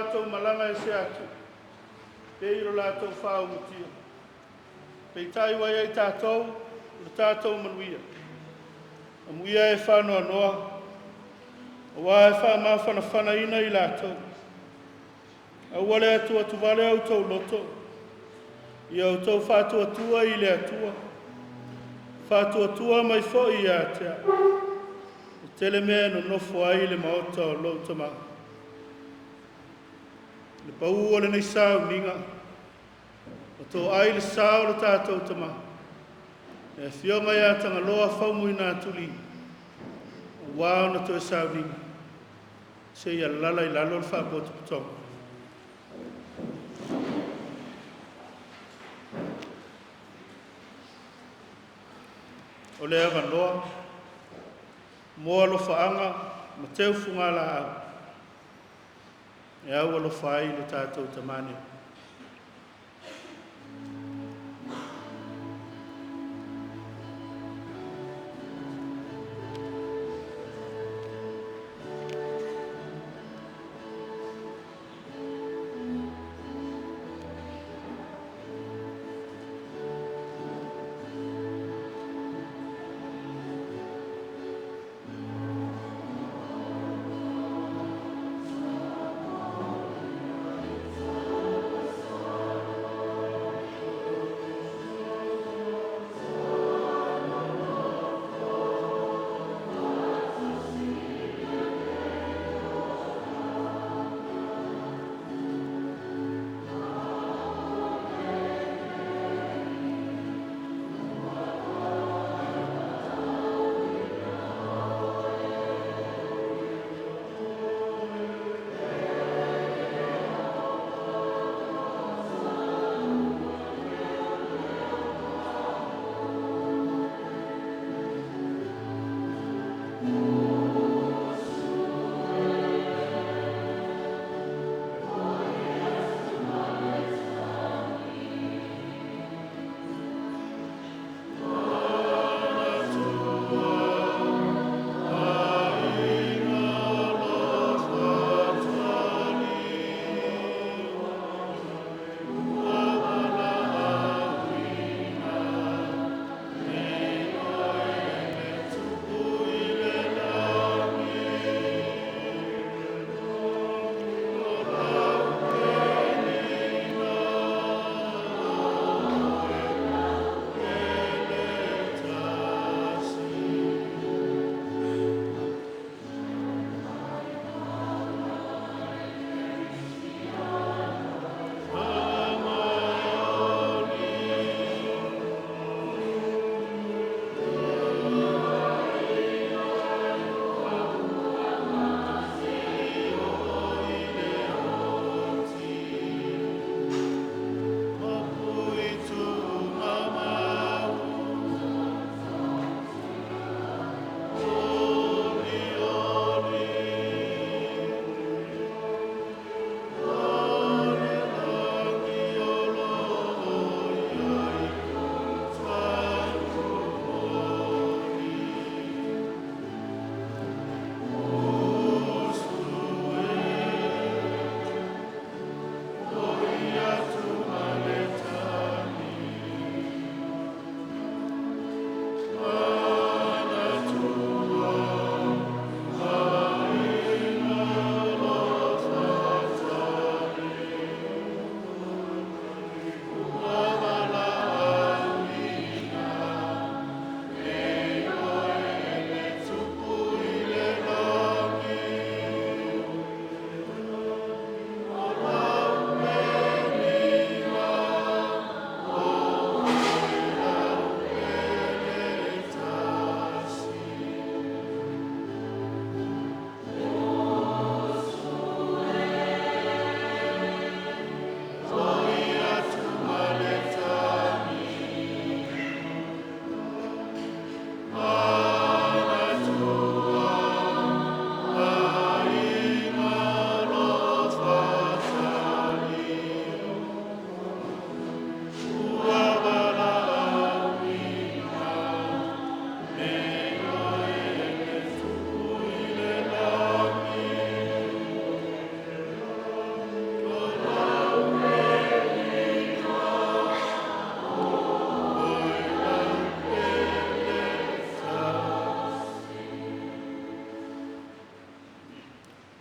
lātou malanga e se atu. Pei ro lātou whaumutia. Pei tai wai ai tātou, le tātou manuia. A muia e whanoa noa. A wā e wha mawhana whana ina I lātou. A wale atua tu vale au tau loto. I au tau whātua tua I le atua. Whātua tua mai fo I atea. O tele mea no nofo ai le maota o lo tama. Le pau o le nei sao ninga. O tō ai le sao le tātou tama. E whionga ia Tagaloa Faumuina tuli. O wāo na tō e sao ninga. Se ia lala I lalo le whapotu putonga. O le ava loa, moa lo whaanga, ma teo funga la au. E au alo whai le tātou tamane.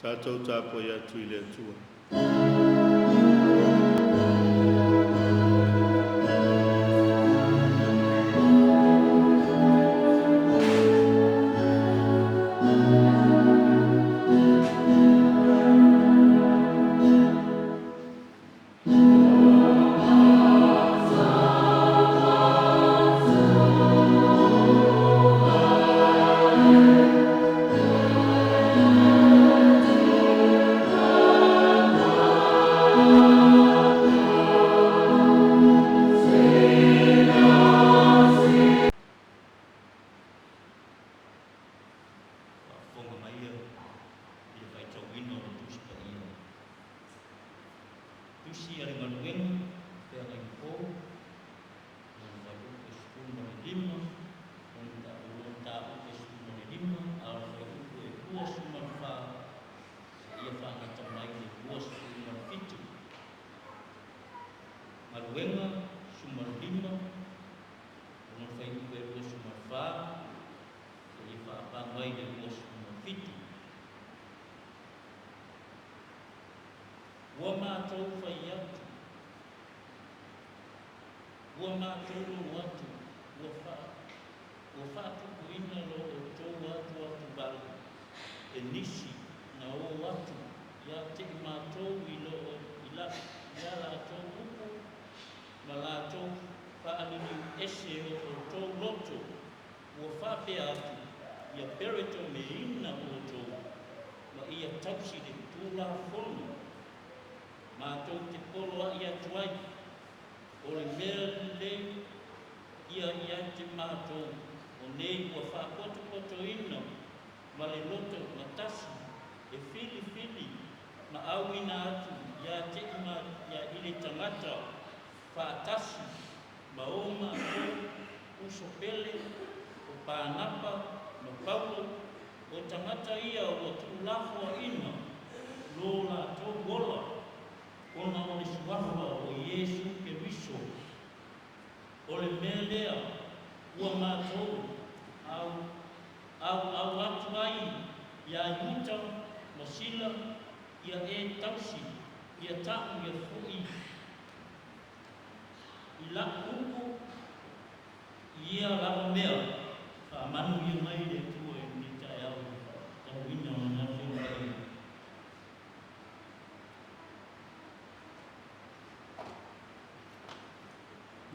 Tātou tāpoi atu I le atua.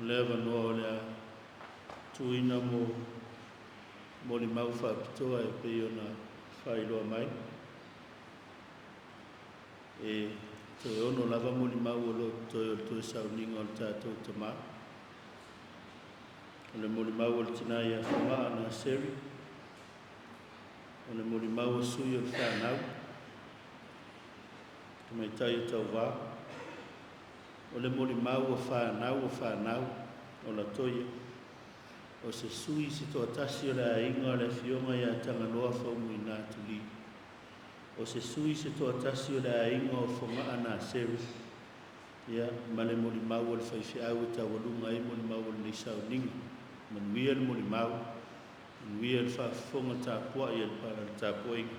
Leva no le tuina mo ni mau whapitoa e peo na whailoa mai. E te ono lava mo ni mau o lo toi o toi sauninga o le tātou tamā. O le mo ni mau o le tinai a Faumuina Naseri. O le mo ni mau o sui o le whanau. Ka mai tai o tau wā. O le mo ni mau o whanau o la toia. O se sui si toa tasi o la inga le fionga ia Tagaloa Faumuina tuli. O se sui si toa tasi o la inga o Faumuina Naseri. Ia ma le mo ni mau o le whaiwhiau e tawalunga I mo ni mau o le nisau ninga. Manuia le mo ni mau. Manuia le whaafonga tāpua ia le para le tāpua inga.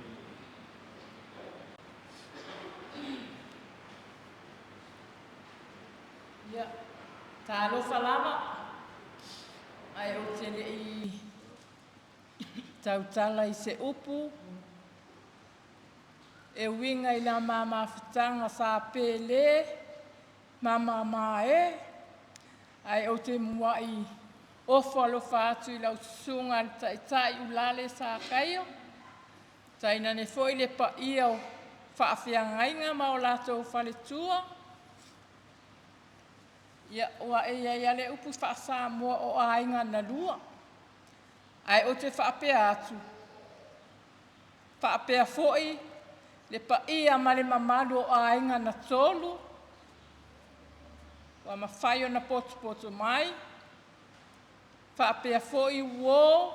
Ia, tālofa lava, ai o te I tautala I se upu, e winga I la mamawhitanga sa pele, mama ai o te mua I ofa alofa atu I lau sunga tai ulale sa kaio, taina ne foi le pa ia o whaawhiangainga ma o lato whale tua, ia ua ia le upu whaasa mua o ainga na lua. Ai o te whaapea atu. Whaapea foi, le pa ia ma le mamalu o ainga na tolu. Wa mawhai o na potu mai. Whaapea foi uo,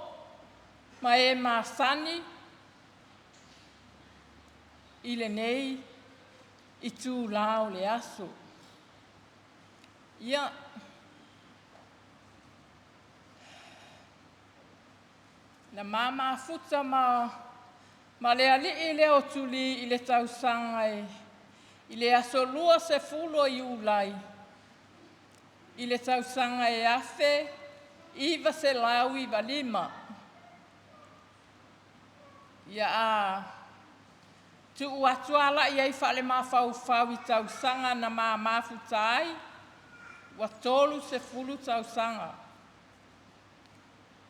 ma e maasani. I le nei, I tū lao le aso. Ia, na mama futa ma Ma le ali I le o tuli I le tausanga I le aso lua se fulo I ulai. I le tausanga afe, iwa se lau iwa lima. Ia a tu uatuala I whale mawhau I tausanga na mafutai, wa tolu se fulu tausanga.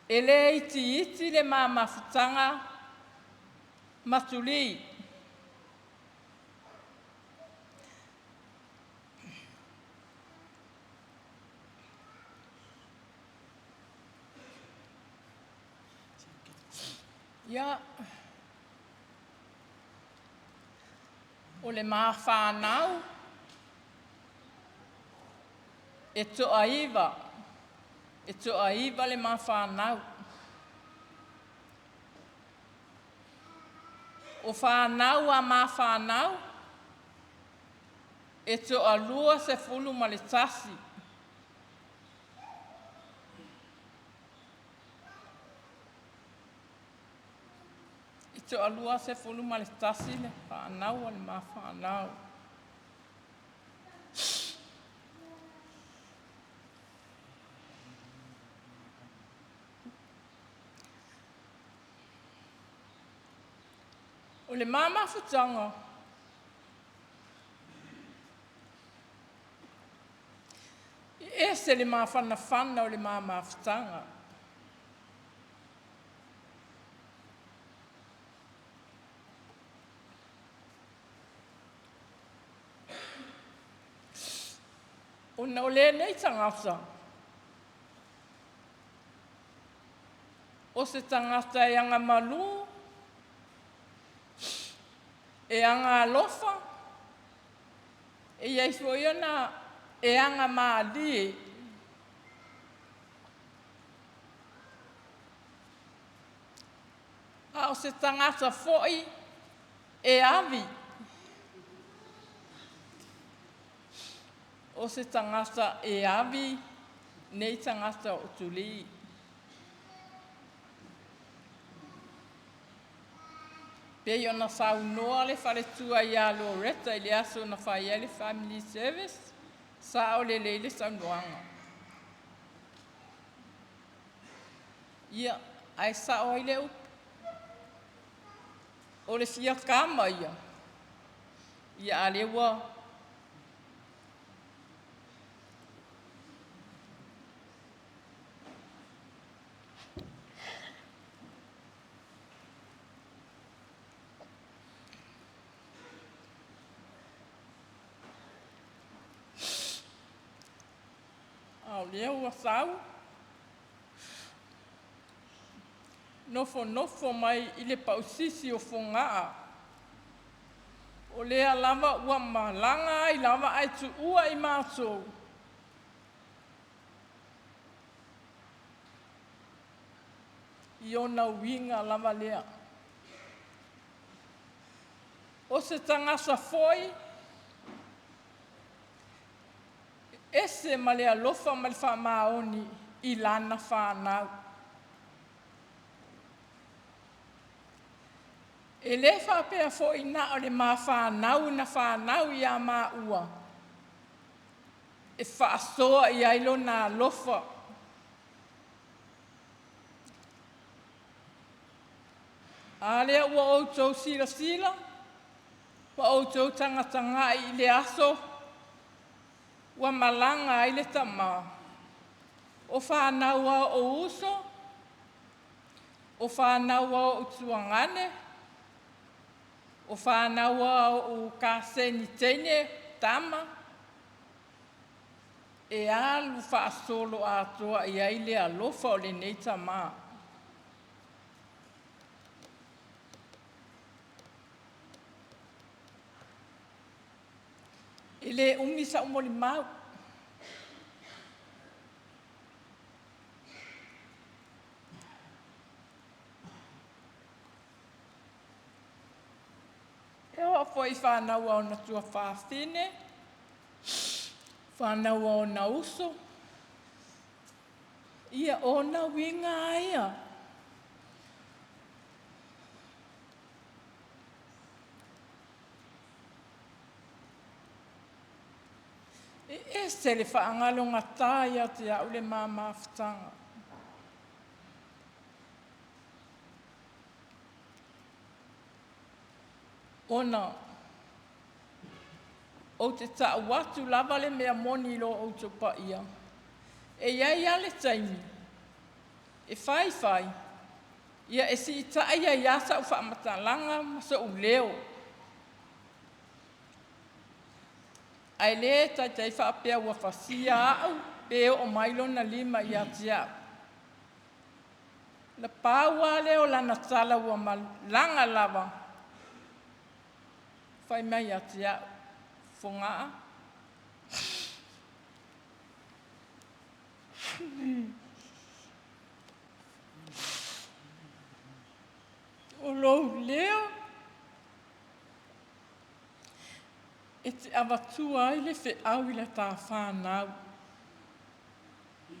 Ele iti le mafutanga matuli. Ia o le mawhanau e toa iwa le mawhanau. O whanau a mawhanau e toa lua se fulu ma le tasi. E toa lua se fulu ma le tasi le whanau a le mawhanau. O le mamafutanga e se le mawhanawhana o le mamafutanga. O na o le nei tangata. O se tangata e anga malu, e anga alofa, e iei foiona e anga maali. A o se tangata foi e avi. O se tangata e avi, nei tangata o tuli. Pei ona saunoa le whaletua ia Loretta I le aso na whaia le Family Service, sa o le leile saunoanga. Ia, ai sa o ile upu. O le fia kama ia. Ia a lewa. Ao leo a sau. Nofo mai I le pausisi o fongaa. O lea lava ua malanga ai lava ai tu ua I mātou. I ona winga lava lea. O se tangasa foi, ese ma le alofa ma le whamaoni I lana whanau. E le whapea foi na o le ma whanau na whanau I a ma ua. E whaasoa I ailo na alofa. A lea ua outou sila, wa outou tanga I le aso, ua malanga I le tama. O whanau a o uso, o whanau a o tuangane, o whanau a o kaseni tene tama, e alu whaasolo atoa I aile alofa o le nei tama. E le umisa umoli mau. E hoa foi whanau au na tua whawhine, whanau au na uso, ia o na winga aia. E se le whaangalo ngā tāia te au le māmāwhitanga. Ona, o te tau watu lava le mea moni lo o te pa ia. E iai ale taimi, e whai, ia e si ta ia iasa u whaamatalanga masa u leo. Ai le tai whaapea ua whasia au, peo o mailo na lima ia tia. La pāua leo lana tala ua malanga lava. Whai mai a tia whongaa. O lou leo, e te awatua ai le whi au i le tā whānau.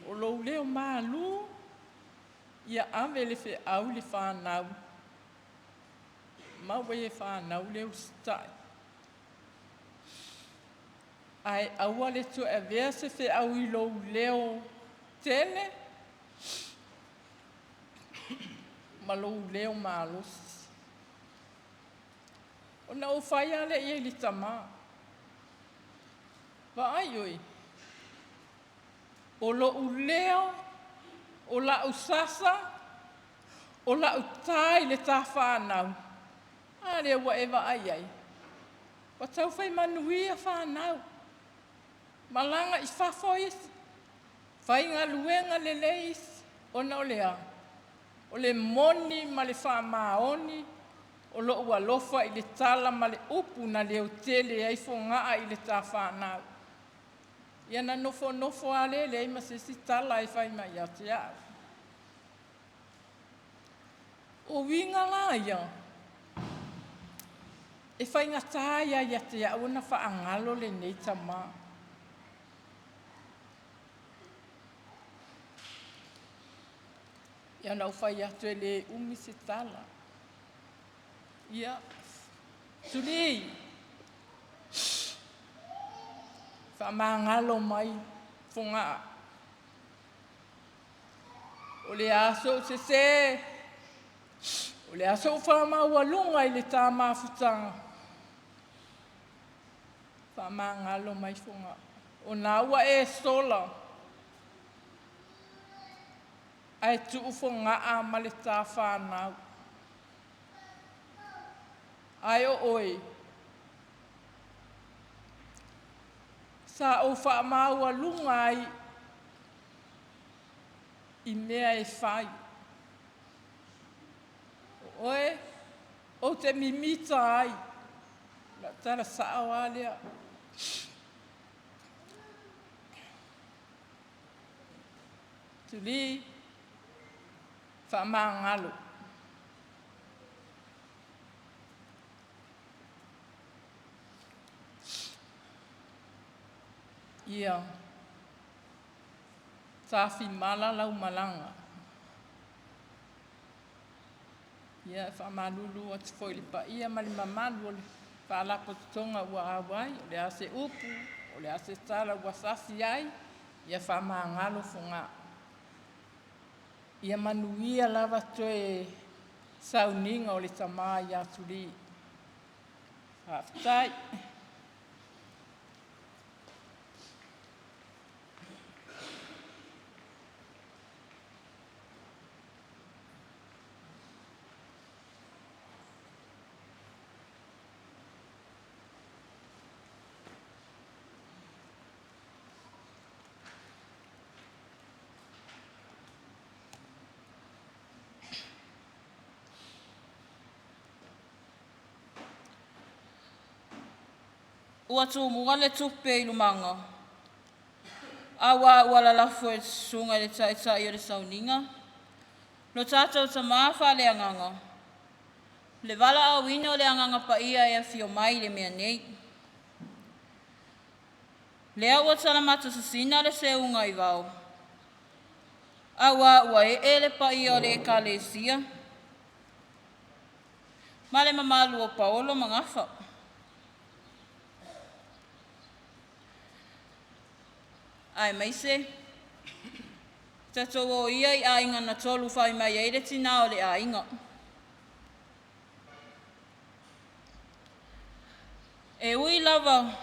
O lou leo mālu, ia ave le whi au le whānau. Maua e whānau leo stai. Ai aua le tu e vea se whi au i lou leo tele. Ma lou leo mālosi. O na o whai ale i li tamā. Wa ai oi. O lo u leo, o la u sasa, o la u tai le tā whānau. A rea wa ewa ai ai. Wa tau whai manuia whānau. Malanga i whawhoi. Whai ngā luenga le leis. O na o lea. O le moni ma le whamaoni. O lo ua lofa i le tala ma le upu na leo tele ai whongaa i le tā whanau. Ia na nofo ale le ima se si tala e whai mai ate au. O winga la ia. E whai ngā tāia i ate au na whaangalo le nei tamā. Ia na whai atu e le umi se tala. Ia, suri, whamangalo mai whonga. O le aso se, o le aso whamau alunga i le tā mawhutanga. Whamangalo mai whonga. O nāua e sola. Ai tuu whonga a ma le tā whanau. Ai o oi. Sa o whaamau a lunga ai i mea e whai. O oi, o te mimita ai. La tara sao alea. Tuli, whaamangalo. Ia, tāwhi mala lau malanga. Ia, whamalulu atu whoi le pa ia mali mamalu o le whaalapo tonga ua awai, o le ase upu, o le ase tala ua sasi ai, ia whamangalo whonga. Ia manuia lava toe sauninga o le tamā i aturi. Haftai. Ua tū mua le tupe i lumanga. Awa ua la lafo e sunga le tai o le sauninga. No tātou ta māwha le anganga. Le wala au ino le anganga pa ia e a fio mai le mea nei. Lea ua tala mata sasina le seunga i wau. Awa ua e le pa ia o le ekalesia. Ma le mamalu o Paolo mangafa. Ai mai se. Tatou o ia I ainga na tolu whai mai eire tina o le ainga. E ui lava.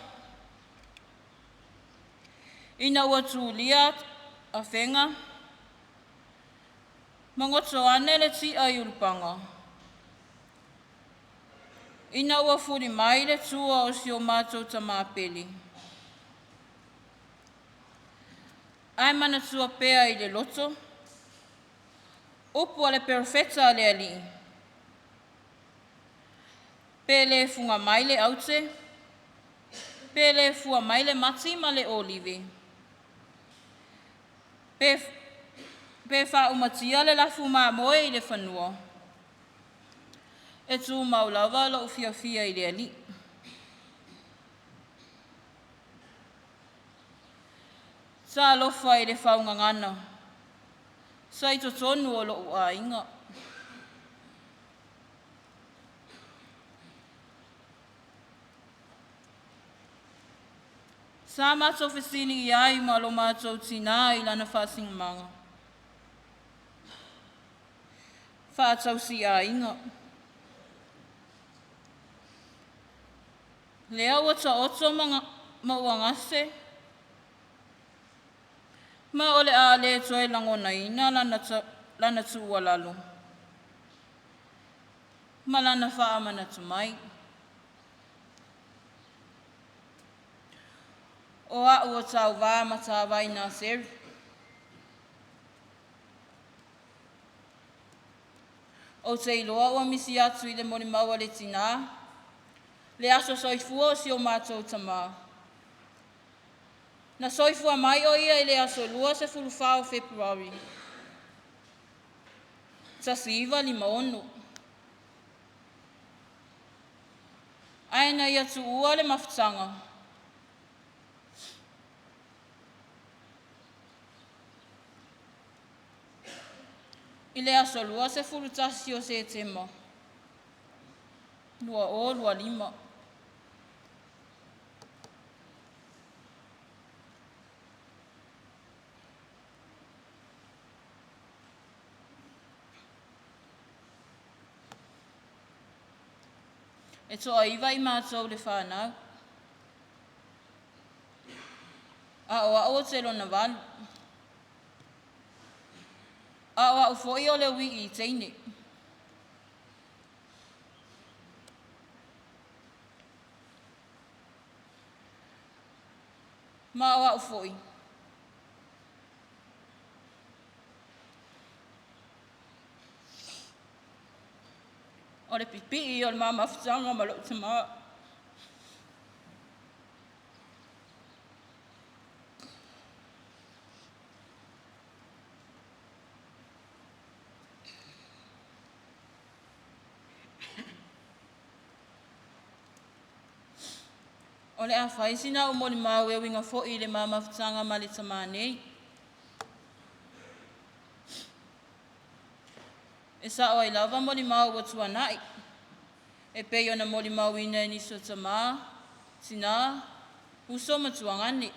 Ina ua tūlia a whenga. Mangoto ane le ti ai urupanga. Ina ua furi mai le tua o si o mātou ta māpeli. Ai mana tua pea I le loto. Upu ale perfecta le ali. Pele funga mai le aute. Pele fua mai le mati ma le olive. Pe wha umatia le lafu maa moe I le whanua. E tū maulawa lo ufia fia I le ali. Sa lofa I le whaungangana. Sa I to tonu o lo ua inga. Sa mātou whesili I ai ma lo mātou tina I lana whāsinga manga. Whātau si a inga. Lea ua ta oto ma ua ngase. Ma ole a le toe langona ina lana tu ua lalo. Ma lana wha amana tu mai. O a ua tau wā Matavai Naseri. O te iloa ua misi atu I le moni maua le tina. Le aso soifua o si o mātou tamā. Na soifua mai o ia I le aso lua se fulufao Februari. Tasiva 5. Aina ia tu ua le mafutanga. I le aso lua se fulutasi o se tema. Lua 5. E toa iwa I mātou le whānau. A o te lona walu. A o foi o le wi I teine. Ma o foi. O le pipi o le mama fitanga ma lo te maa. O le a whaisina o moni mau e winga fo I le mama fitanga ma le tamanei. E sa o I lava moni mau o tuanai. E pei ona moni mau ina I niso tamā, tina, uso matuangani.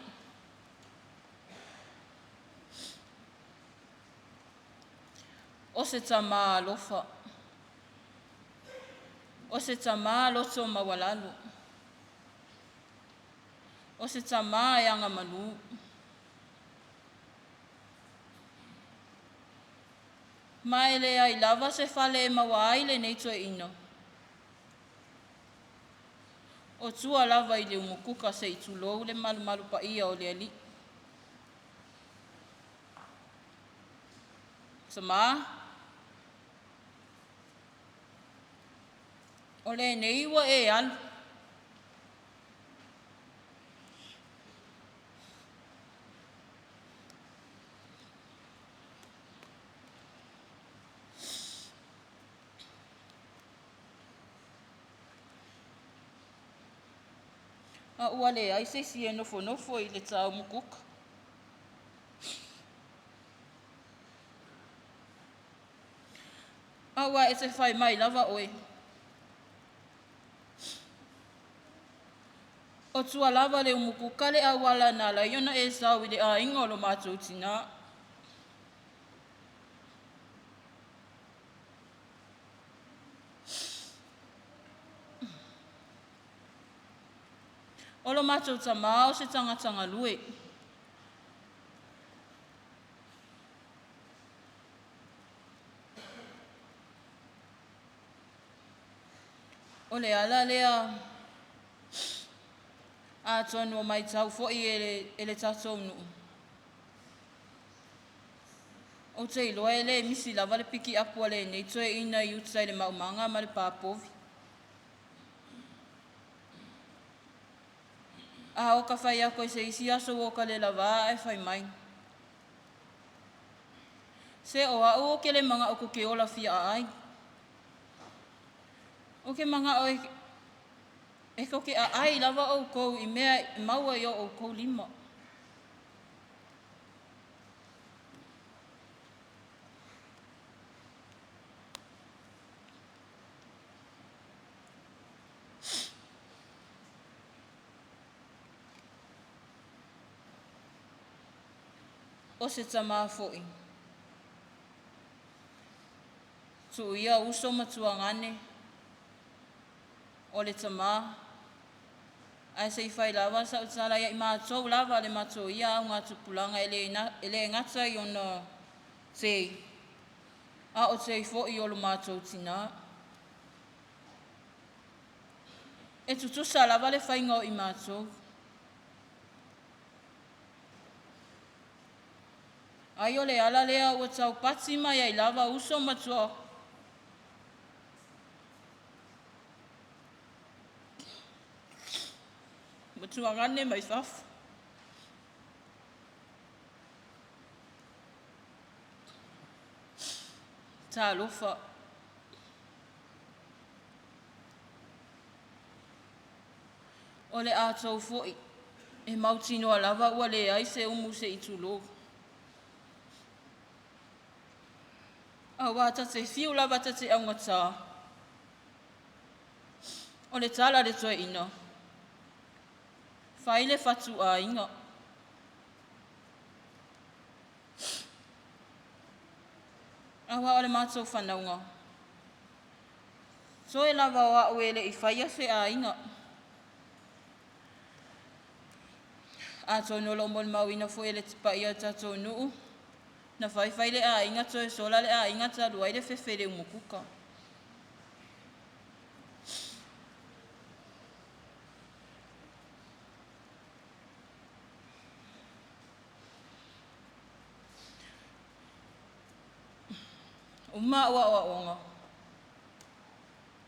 O se tamā alofa. O se tamā loto mawalalu. O se tamā e anga manu. Mai le ai lava se fale e mawa ai le nei toe ino. O tua lava I le umukuka se I tulou le malu pa ia o le ali. Sama. O le nei wa e alu. A ua le ai se si e nofo I le tau mukuka. A ua e se whai mai lava oe. O tua lava le umuku kale a wala na la iona e sau i le a inga o lo mātou tina. O lo mātou tamā o se tangatanga lue. O le ala lea a tonu o mai tau fo i e le tatou nuu. O te iloa e le misi lava le piki apua le nei toe ina i utai le maumanga ma le pāpovi. A o ka whai ako i se isi aso o ka le lava e whai mai. Se o au o ke le manga o ko ke ola fia ai. O ke manga o e ko ke a ai lava o kou i mea i maua i o kou lima. O se tamā fo'i. Tu ia uso matua ngane. O le tamā. Ai se i whai lava sa utala ia i mātou lava le mātou ia au ngā tupulanga ele ngata i ona te. A o te i fo'i o lo mātou tina. E tutusa lava le whainga o i mātou. Ai o le ala lea ua tau pati mai ai lava uso matua. Matua ngane mai fafu. Tā lofa. O le ātou fo'i. E mautinoa lava ua le ai se umu se i tulo. Awa tate fiu lava tate au ngata. O le tala le toe ina. Whaile fatu a inga. Awa o le mātou whanaunga. So e lava o a uele i whaia se a inga. A tō nolo mo le mauina fo e le tipa ia tatou nuu. Na whai le a inga toe sola le a inga ta luai le whewhe le umukuka. Uma ua onga.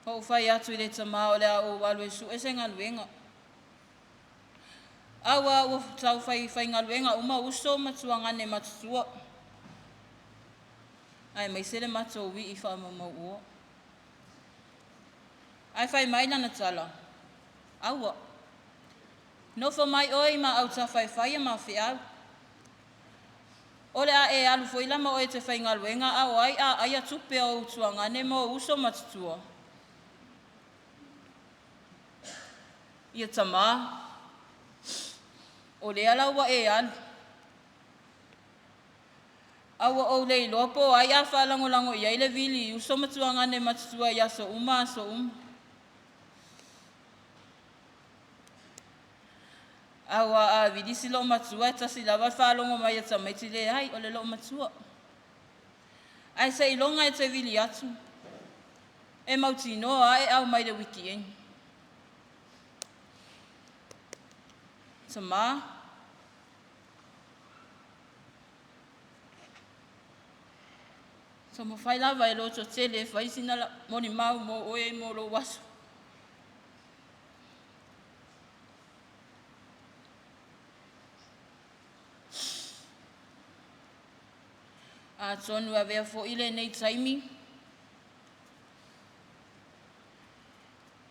Ho whai atu i le tamā o le a o walu e su e se ngaluenga. Awa ua tau whai ngaluenga uma uso matua ngane matutua. Ai mai sele matou wi i whaamamau ua. Ai whai mai lana tala. Awa. Nofa mai oi ma au ta whai ma whiau. Ole a e alu foi lama o e te whai ngaluenga au ai a aia tupe o utua ngane mo uso matutua. Ia tamā. O le ala ua e alu. Awa o le lopo ai a whalangolango i aile vili uso matua ngane matutua ia so uma. Awa a vidisi lo matua e tasi lava whalongo mai e tamaiti le ai o le lo matua. Ai se ilonga e te vili atu. E mauti noa e au mai le wiki eni. Tamā. So mo whai lava e loto tele whai sinala moni mau mo oe mo lo waso. A tonu a vea fo ile nei taimi.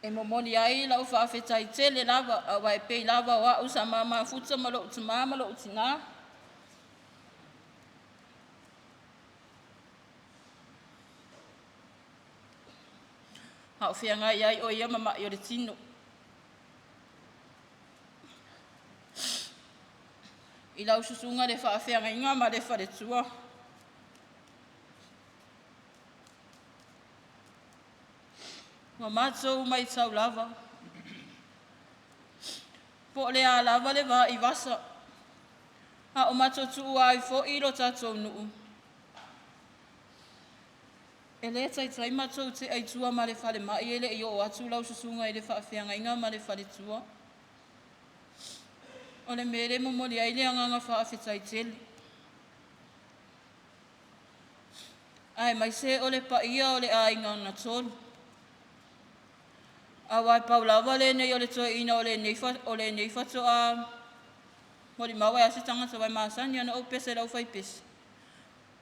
E momoli ai lau whaafetai tele lava a wai pei lava wa usa mama futa malo utima malo utina. Hau whianga iai o ia mama i o le tino. I lau susunga le whaawhianga inga ma le whare tua. Wa mātou mai tau lava. Po le a lava le wā I wasa. Ha o mātou tuu ai fo I lo tātou nuu. E le tai mātou te ai tua ma le whare mai ele I o atu lau susunga I le whaawhianga inga ma le whare tua. O le mere momoli ai le anganga whaawhetai tele. Ai mai se o le paia o le ainga na tolu. Awai paulawa le nei o le toi ina o le nei whato a mori mawa ase tangata wai maasani ana o pese lau whai pese.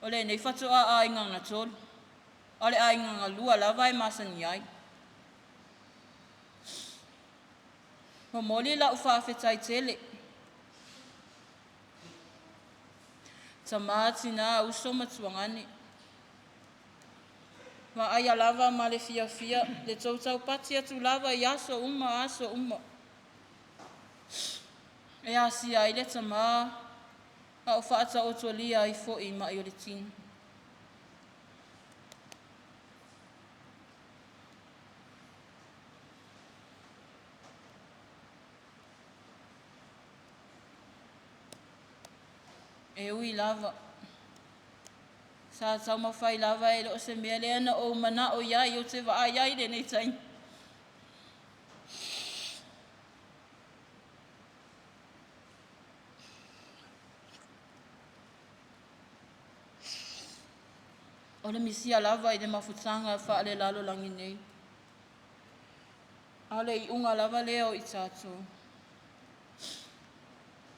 O le nei whato a inga na tolu. O le a inga ngā lua lawa e maasani ai. Mo moli la ufa awhetai tele. Ta maati nā uso matuangani. Ma ai a lava ma le fia le tautau pati atu lava I aso uma. E asi ai le tama a o whaata o tolia I fo I mai o le tinu. E ui lava. Sa tau mawhai lava e loo se mea le ana o mana o iai o te waa iai le nei tain. O le misia lava I le mafutanga wha le lalo langi nei. A le I unga lava leo I tātou.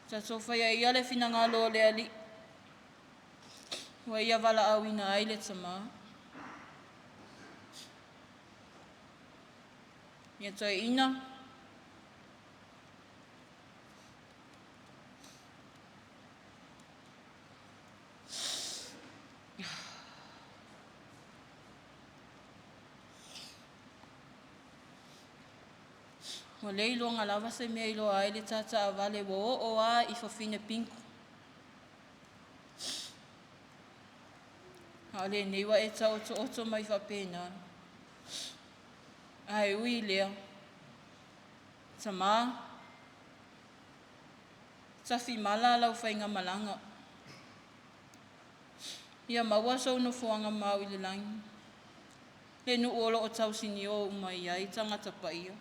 Tātou whaia I ale fina ngalo le ali. Wa ia wala awina ai le tama. Ia toi ina. Wa leilo ngā lava se mea ilo ai le tata a wale wo o a I whawhine pinku. Ale niwa e tau oto mai whapena. Ai ui lea. Tama. Tafi mala lau whainga malanga. Ia maua sau no fuanga mau I le langi. Le nu olo o tau sini o umai ai tangata pa ia.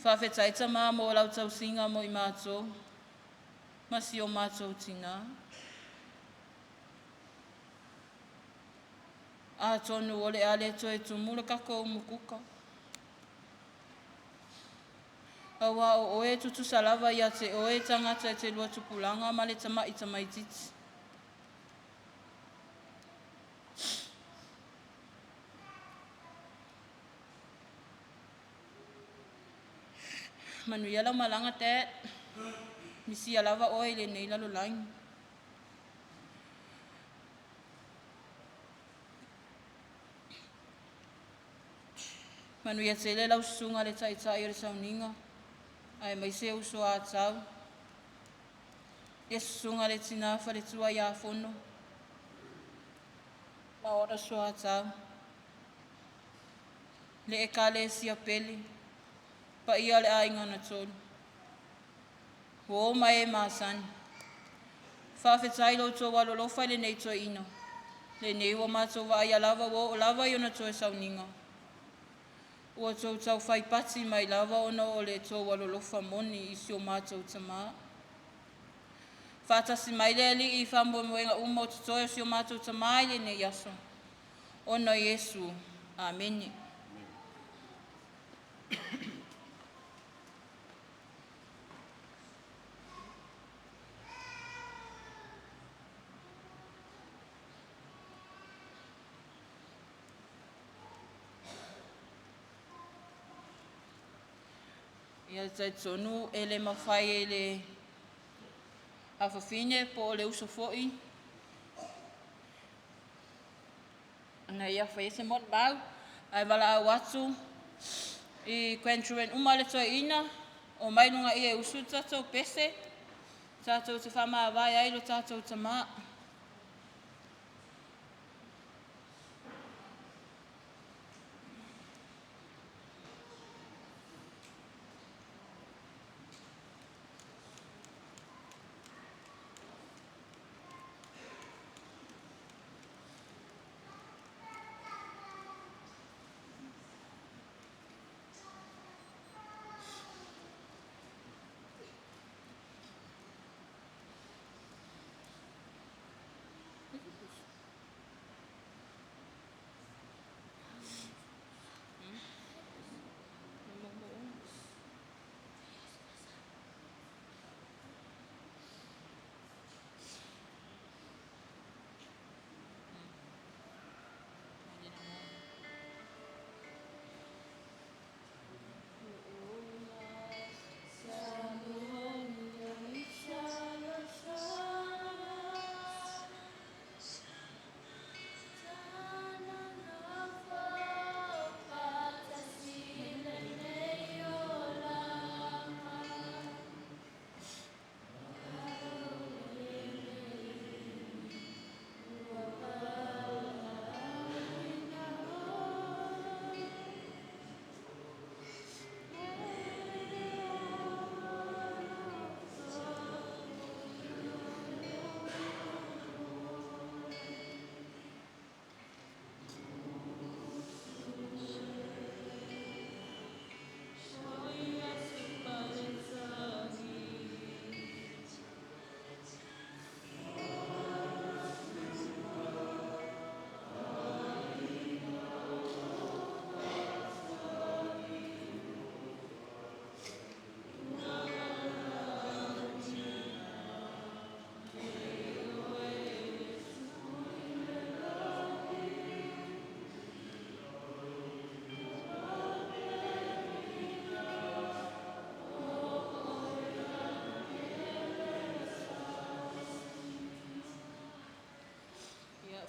Whawhetai tama mo lau tau singa mo I mātou. Masi o mātou tina. A tonu o le ale toe tumura kako o mukuka. Awa o oe tutu salava ia te oe tangata e te lua tupulanga ma le tama I tamaititi. Manu iala malanga te. Misi alava oe le nei lalo laing. Manu ia te le lau sunga le taitai o le sauninga. Ai mai se uso a tau. E sunga le tina whare tua ia fono. Ma ora so a tau. Le e ka le sia peli. Pa ia le ainga na tolu. Wo mai e maasani. Whawhetai lo tō walolofa le nei tō ina. Le nei wa mātou wa aia lava wo o lava i ona tō e sauninga. Ua tō tau whai pati mai lava ona o le tō walolofa moni I si o mātou tama. Whātasi mai le li I whambo moenga umo tō e si o mātou tama I le nei aso. Ona Yesu. Ameni. Ia tai tonu e le mawhai e le awhawhine po o le uso fo'i. Ana ia whai se mot bau. Ai wala au atu. I Quentruen umale toa ina, o mainunga i e usu tatou pese, tatou te whama vai ailo tatou te maa.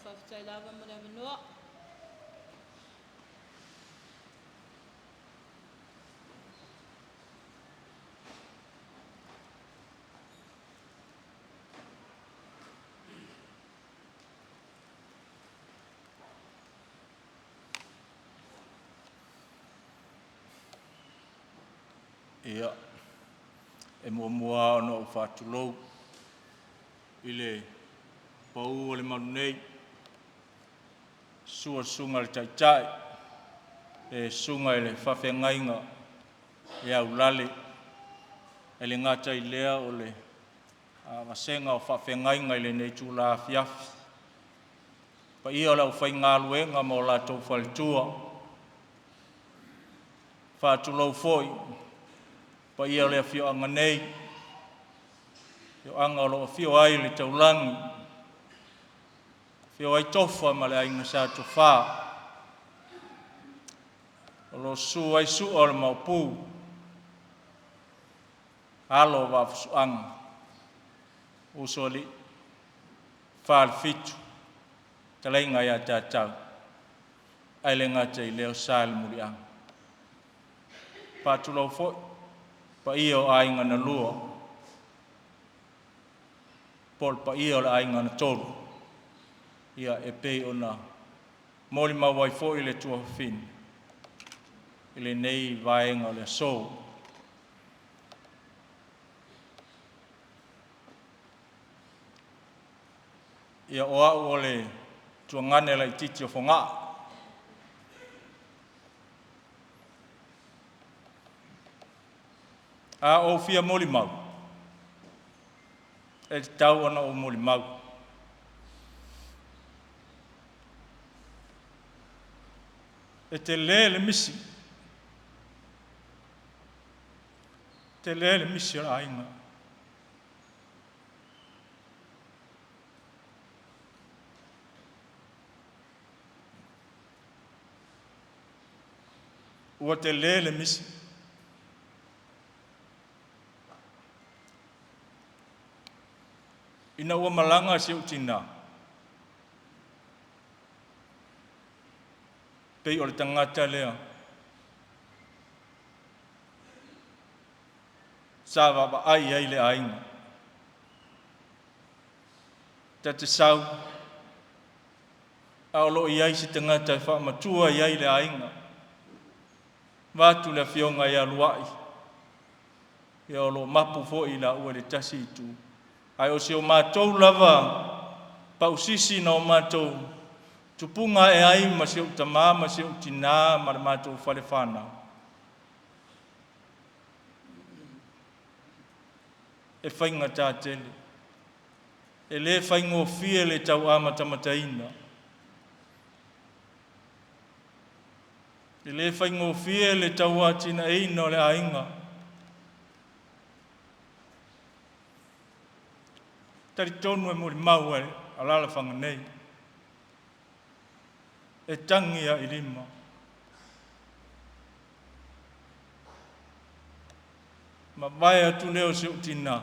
Whawhitai lava mo na manoa. Ia, e mua ono o whātulou, i le pau o le manu nei, sua sunga le taitai, e sunga i le whawhengainga, e au lale, e le ngata i lea o le masenga o whawhengainga i le nei tū la fiafi. Pa ia o lau whai ngā luenga mo la tau whalitua, whātulou foi, pa ia le fio anga nei, fio anga o lo fio ai le taulangi, fio ai tofa ma le ainga sa tofa, o lo su ai su o le maupu, alo wa fusuanga, usoli, whaal fitu, talainga ia tātau, ai le ngata i leo sāli murianga. Pātulau foi, pa ia o ainga na lua, pol pa ia o le ainga na tolu, ia e pei o na moli mawai foi le tua fin, ile nei vaenga le sou. Ia oa o le tua ngane la i titi o whonga, a o fia moli mau. E tau ana o moli mau. E te le misi. Te le misi o ainga. Ua te le misi. Ina ua malanga si utina. Pei o le tangata lea. sa va ai ai le ainga. Te sau a lo iai si tangata fa matua iai le ainga. Vatu le fionga ia luai. Ia lo mapu fo i la ua le tasi tu. Ai o se o mātou lava pa usisi na o mātou tupunga e ai ma se o tamā ma se o tina ma le mātou fale whānau. E whainga tā tele. E le whaingo fie le tau amatamataina. E le whaingo fie le tau atina eina o le ainga. Tari tonu e muri mau e alala whanga nei. E tangia i rima. Ma vai atu leo se utina.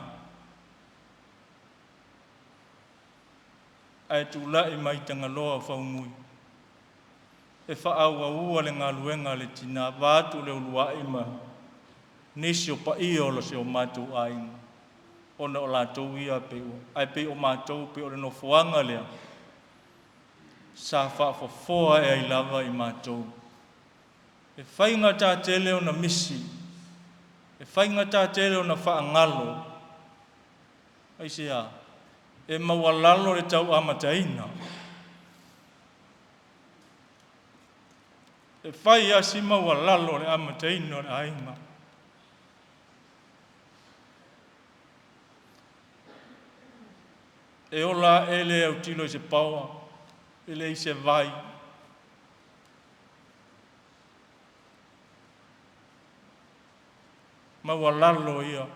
Ai tu lai mai Tagaloa Faumui. E whaau ua le ngā luenga le tina. Vātu leo luai ma. Nisi o pa i olo se o mātou ainga. Ona o lātou ia peo. Ai peo o mātou peo le no fuanga lea. Sa whaafofoa e ai lava i mātou. E whainga tā tele o na misi. E whainga tā tele o na whaangalo. Ai se a. E mawalalo le tau amataina. E whai a si mawalalo le amataina le ainga. E ola ele au tilo i se paua, ele i se vai. Maua lalo ia.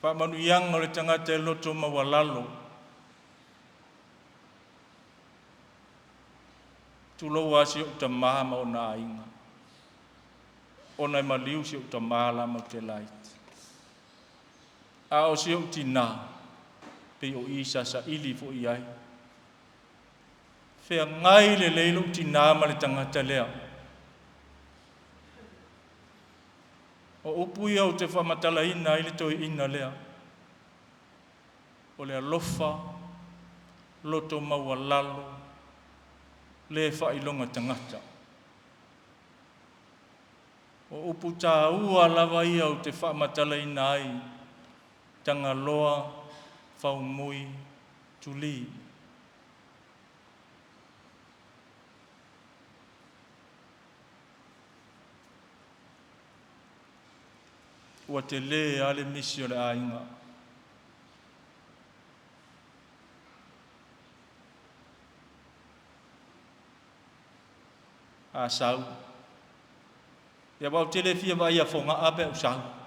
Whamanu ianga o le tangata e loto maua lalo. Tulo wasi o tamaha ma o na ainga. Ona i maliu si o tamaha la ma te laiti. A o si o tina, pe o isa sa ili fo iai. Whea ngai le leilo tina ma le tangata lea. O upu ia o te whamatala ina ili toi ina lea. O lea lofa, loto maua lalo, le whailonga tangata. O upu tā ua lava ia o te whamatala ina ai. Tagaloa, Faumui, Tuli. Ua te le ale misi o le ainga. A sau. Ia wau te le fia vai a fonga ape au sau.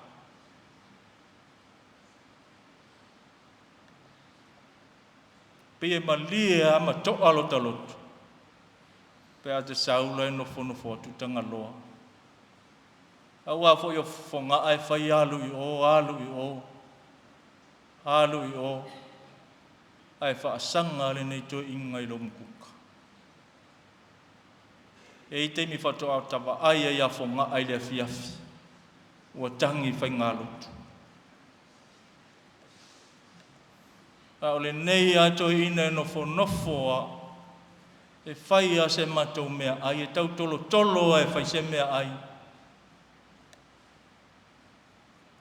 Pia malia ama toa lo talotu. Pea te saula e nofo atu Tagaloa. Aua fo yo fonga ai fai alu i o. Alu i o. Ai fa sanga le nei to inga i lo mkuka. E te mi fato au tava ai ai a fonga ai le fiafi. Ua tangi fai ngalotu. A ole nei ato ina nofo a e whai a se matou mea ai, e tau tolo e whai se mea ai.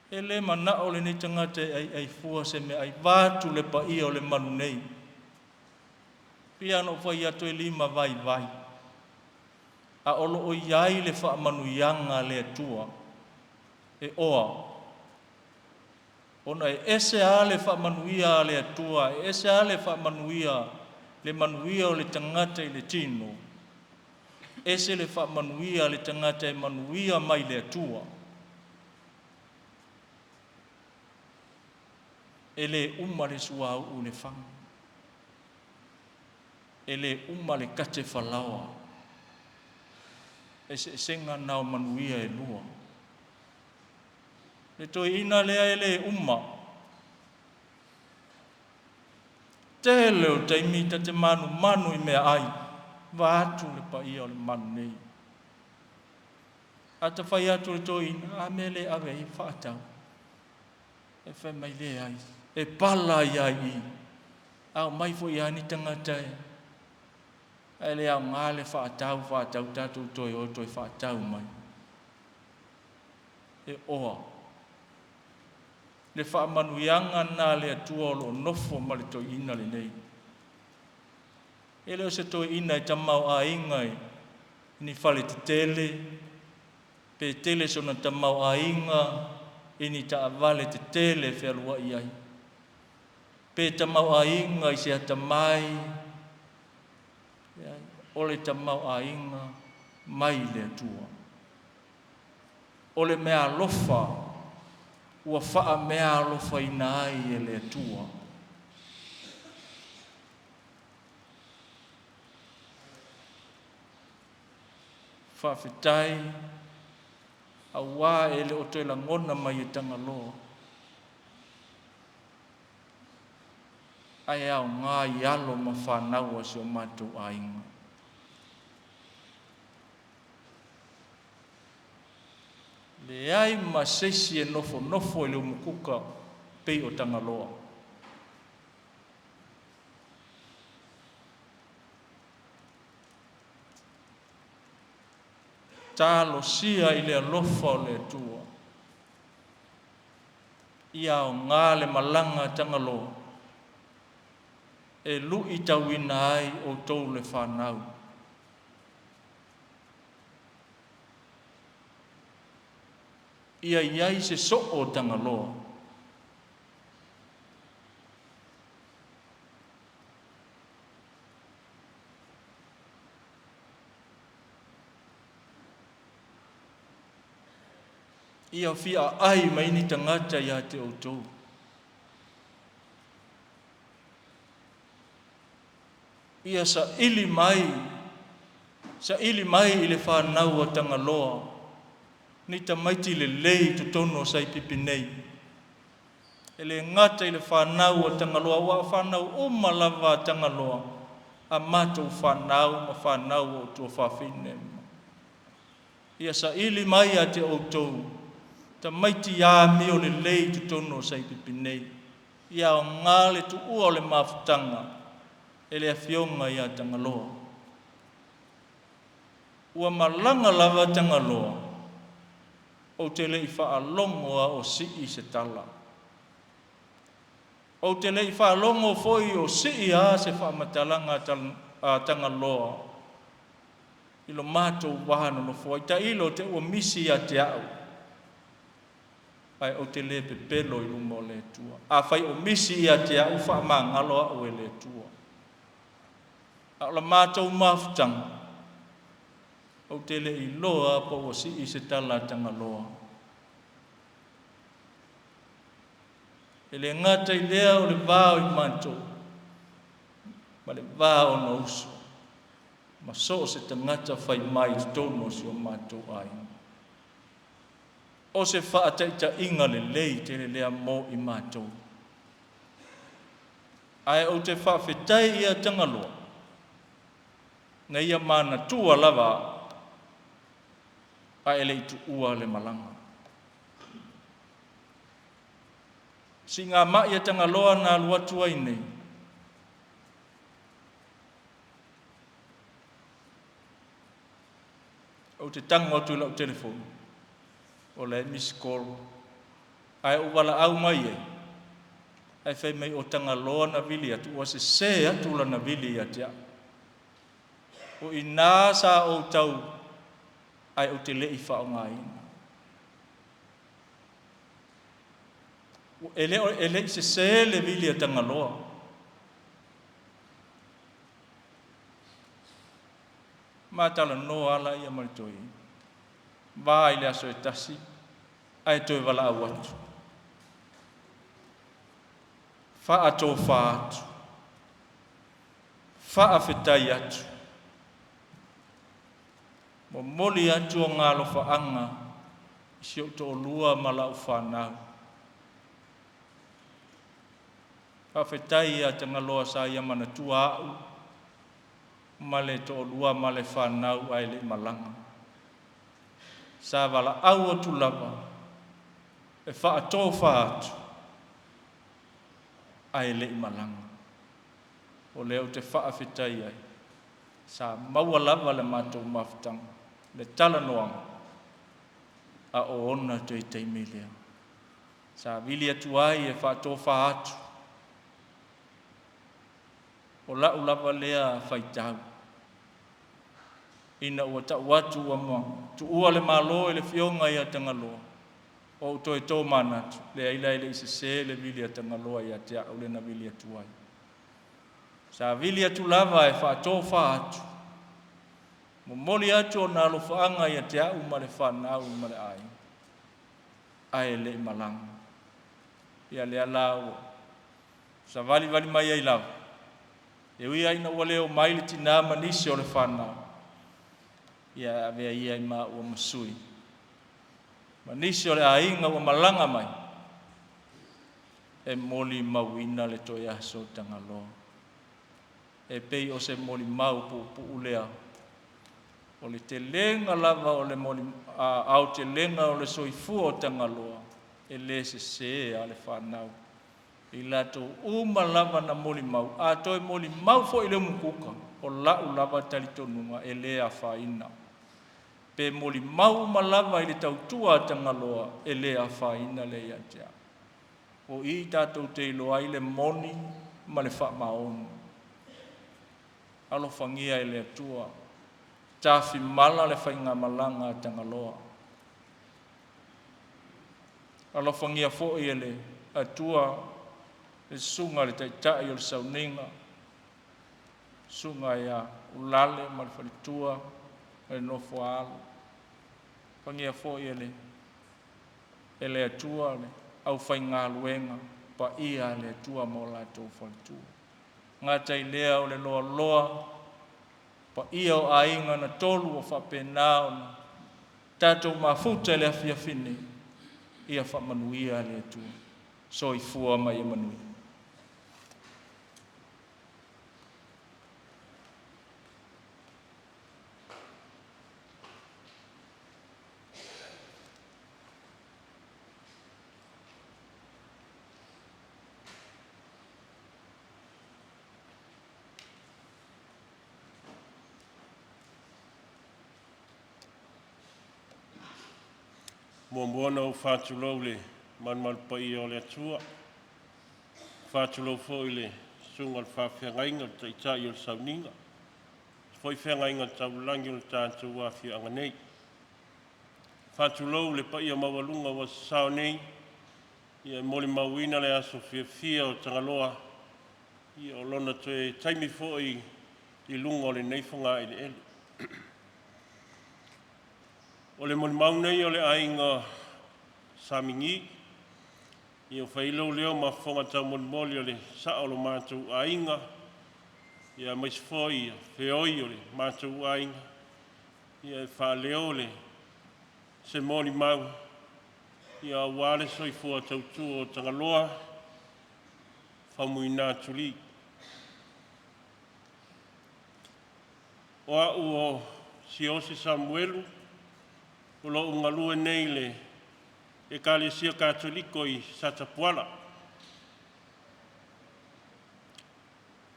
E le mana ole nei tangata ai fua se mea ai, vātu le pa ia ole manu nei. Pia no whai ato e lima vai. A olo o iai le wha manu ianga le atua, e oa. Ona e ese ale wha manuia le atua, e ese ale wha manuia, le manuia o le tangata i le tino. Ese le wha manuia le tangata e manuia mai le atua. E le le suau u le whang. E le le kate whalawa. E se senga nao manuia e lua. Le toi ina lea e le Te leo taimita te manu i mea ai. Vātu le pa ia o le manu nei. ata whai atu le toina, a mele awe i whaatau. E whai mai le ai, e pala ia i, au mai fo i ani tangata e. E le au ngā le whaatau tātou toi o toi whaatau mai. E oa. Le whaamanuianga nā le atua o lo nofo ma le toi ina le nei. E leo se toi ina i tamau a ingai, ni whale te tele, pe tele sona tamau a inga, ini ta avale te tele whelua i ai. Pe tamau a inga i se ata mai, ole tamau a inga, mai le atua. Ole mea lofa, ua wha mea lofa ina ai e le atua. Whawhitai, a wā e le o toi la ngona mai e Tagaloa. Ai au ngā i alo ma whānaua si o mātou a inga. Le ai ma seisi e nofo e le umukuka pei o Tagaloa. Tālo sia i le alofa o le atua. Ia o ngā le malanga Tagaloa. E lui tauina ai o tau le whanau. Ia iai se so o Tagaloa. Ia fia ai mai ni tangata ia te outou. Ia sa ili mai i le whanau o Tagaloa, ni ta maiti le lei tu tono Saipipi nei. E le ngata i le whanau o Tagaloa, wa whanau o malava Tagaloa, a mātou whanau ma whanau o tua whawhine. Ia sa ili mai a te outou, ta maiti a mi o le lei tu tono Saipipi nei. Ia o ngā le tu ua o le mafutanga, e le awhionga i a Tagaloa. Ua malanga lava Tagaloa, o te lei whaalongoa o sii se tala. O te lei whaalongo foi o sii a se whaamatalanga a Tagaloa. Ilo mātou wahano no foi, ta ilo te ua misi a te au. Ai o te le pepelo i lunga o le tua. A whai o misi a te au whaamangaloa o e le tua. A la mātou mafutanga, o te le i loa po o si i se tala Tagaloa. E le ngata i lea o le vāo i mātou, ma le vāo na uso, ma so se tangata whai mai tono si o mātou ai. O se whaataita inga le lei te le lea mō i mātou. Ai o te whawhetai ia Tagaloa, na ia mana tua lava, a ele i tu ua le malanga. Si ngā mai a Tagaloa nā luatua i nei. O te tango atu lau telefonu, o le miss call, ai o wala au mai e, ai whai mai o Tagaloa na vili atu, o se atu la na vili atia. O i nā sa o tau, ai o te lei whao ngā ina. E lei se le vili a Tagaloa. Mā tala no ala ia maritoi. Vā i le aso e tasi, ai toi wala au atu. Wha ato wha atu. Wha awhetai atu. Mo moli atu o ngā lo whaanga, si o to lua mala u whanau. Whawhetai a Tagaloa sa ia mana tua au, male to lua male whanau ai le malanga. sa wala au o tulapa e whaatofa atu ai le imalanga o leo te whaafetai ai sa maua lava le mātou mafutanga le tala noanga a o ona te i teimi lea sa vili atu ai e whaatofa atu o lau lava lea whaitau ina ua tau watu ua moa tu ua le malo e le fionga ia Tagaloa o to e tō manatu le ila ile ise se le vili a Tagaloa ia te au le na vili atu ai sa vili atu lava e whaatofa atu mo moli atu o nā lofaanga ia te au ma le whanau ma le ai ai le malanga ia le alau sa vali mai ai lava e ui aina ua leo mai le tina manisi o le whanau ia avea ia ima ua masui manisi o le ainga ua malanga mai e moli mauina le toi aso Tagaloa e pei o se moli mau pu ulea o le te lenga lava o le moli au te lenga o le soifua o Tagaloa e le se a le whanau i lato uma lava na moli mau a toi moli mau fo i le mukuka o lau lava talitonunga e le a whaina pe moli mau malava i le tautua Tagaloa e le a whaina le ia tea o i tātou te ilo ai le moni ma le whamaonu alo whangia i le atua tāwhi mala le whainga malanga Tagaloa alo whangia fo i le atua le sunga le taitai o le sauninga sunga ia ulale ma le whalitua e nofo alo pangia fo ele atua le au whainga luenga pa ia le atua mo la tau whalitua ngata i lea o le loa loa pa ia o ainga na tolu o whapenao na tātou mafuta le afia fine ia whamanuia le atua so i fua mai e manui Moana o whātulau le manmal pa i o le atua. Whātulau fo i le sunga le whawhiangainga le taitai o le sauninga. Foi whiangainga tau langi o le tātou a whianga nei. Whātulau le pa i a mawalunga wa sao nei. Ia moli mawina le aso whia o Tagaloa. Ia o lona te taimi fo i lunga o le neifonga i le ele. O le moli mau nei o le ainga samingi. Ia whailo leo ma whonga tau moli o le sao lo mātou ainga. Ia mais foi feoi o le mātou ainga. Ia whaleo le se moli mau. Ia wale soifua tautu o Tagaloa. Faumuina tuli. O au o Siosi Samuelu. Ulo ungalue nei le e kalesia katoliko i Satapuala.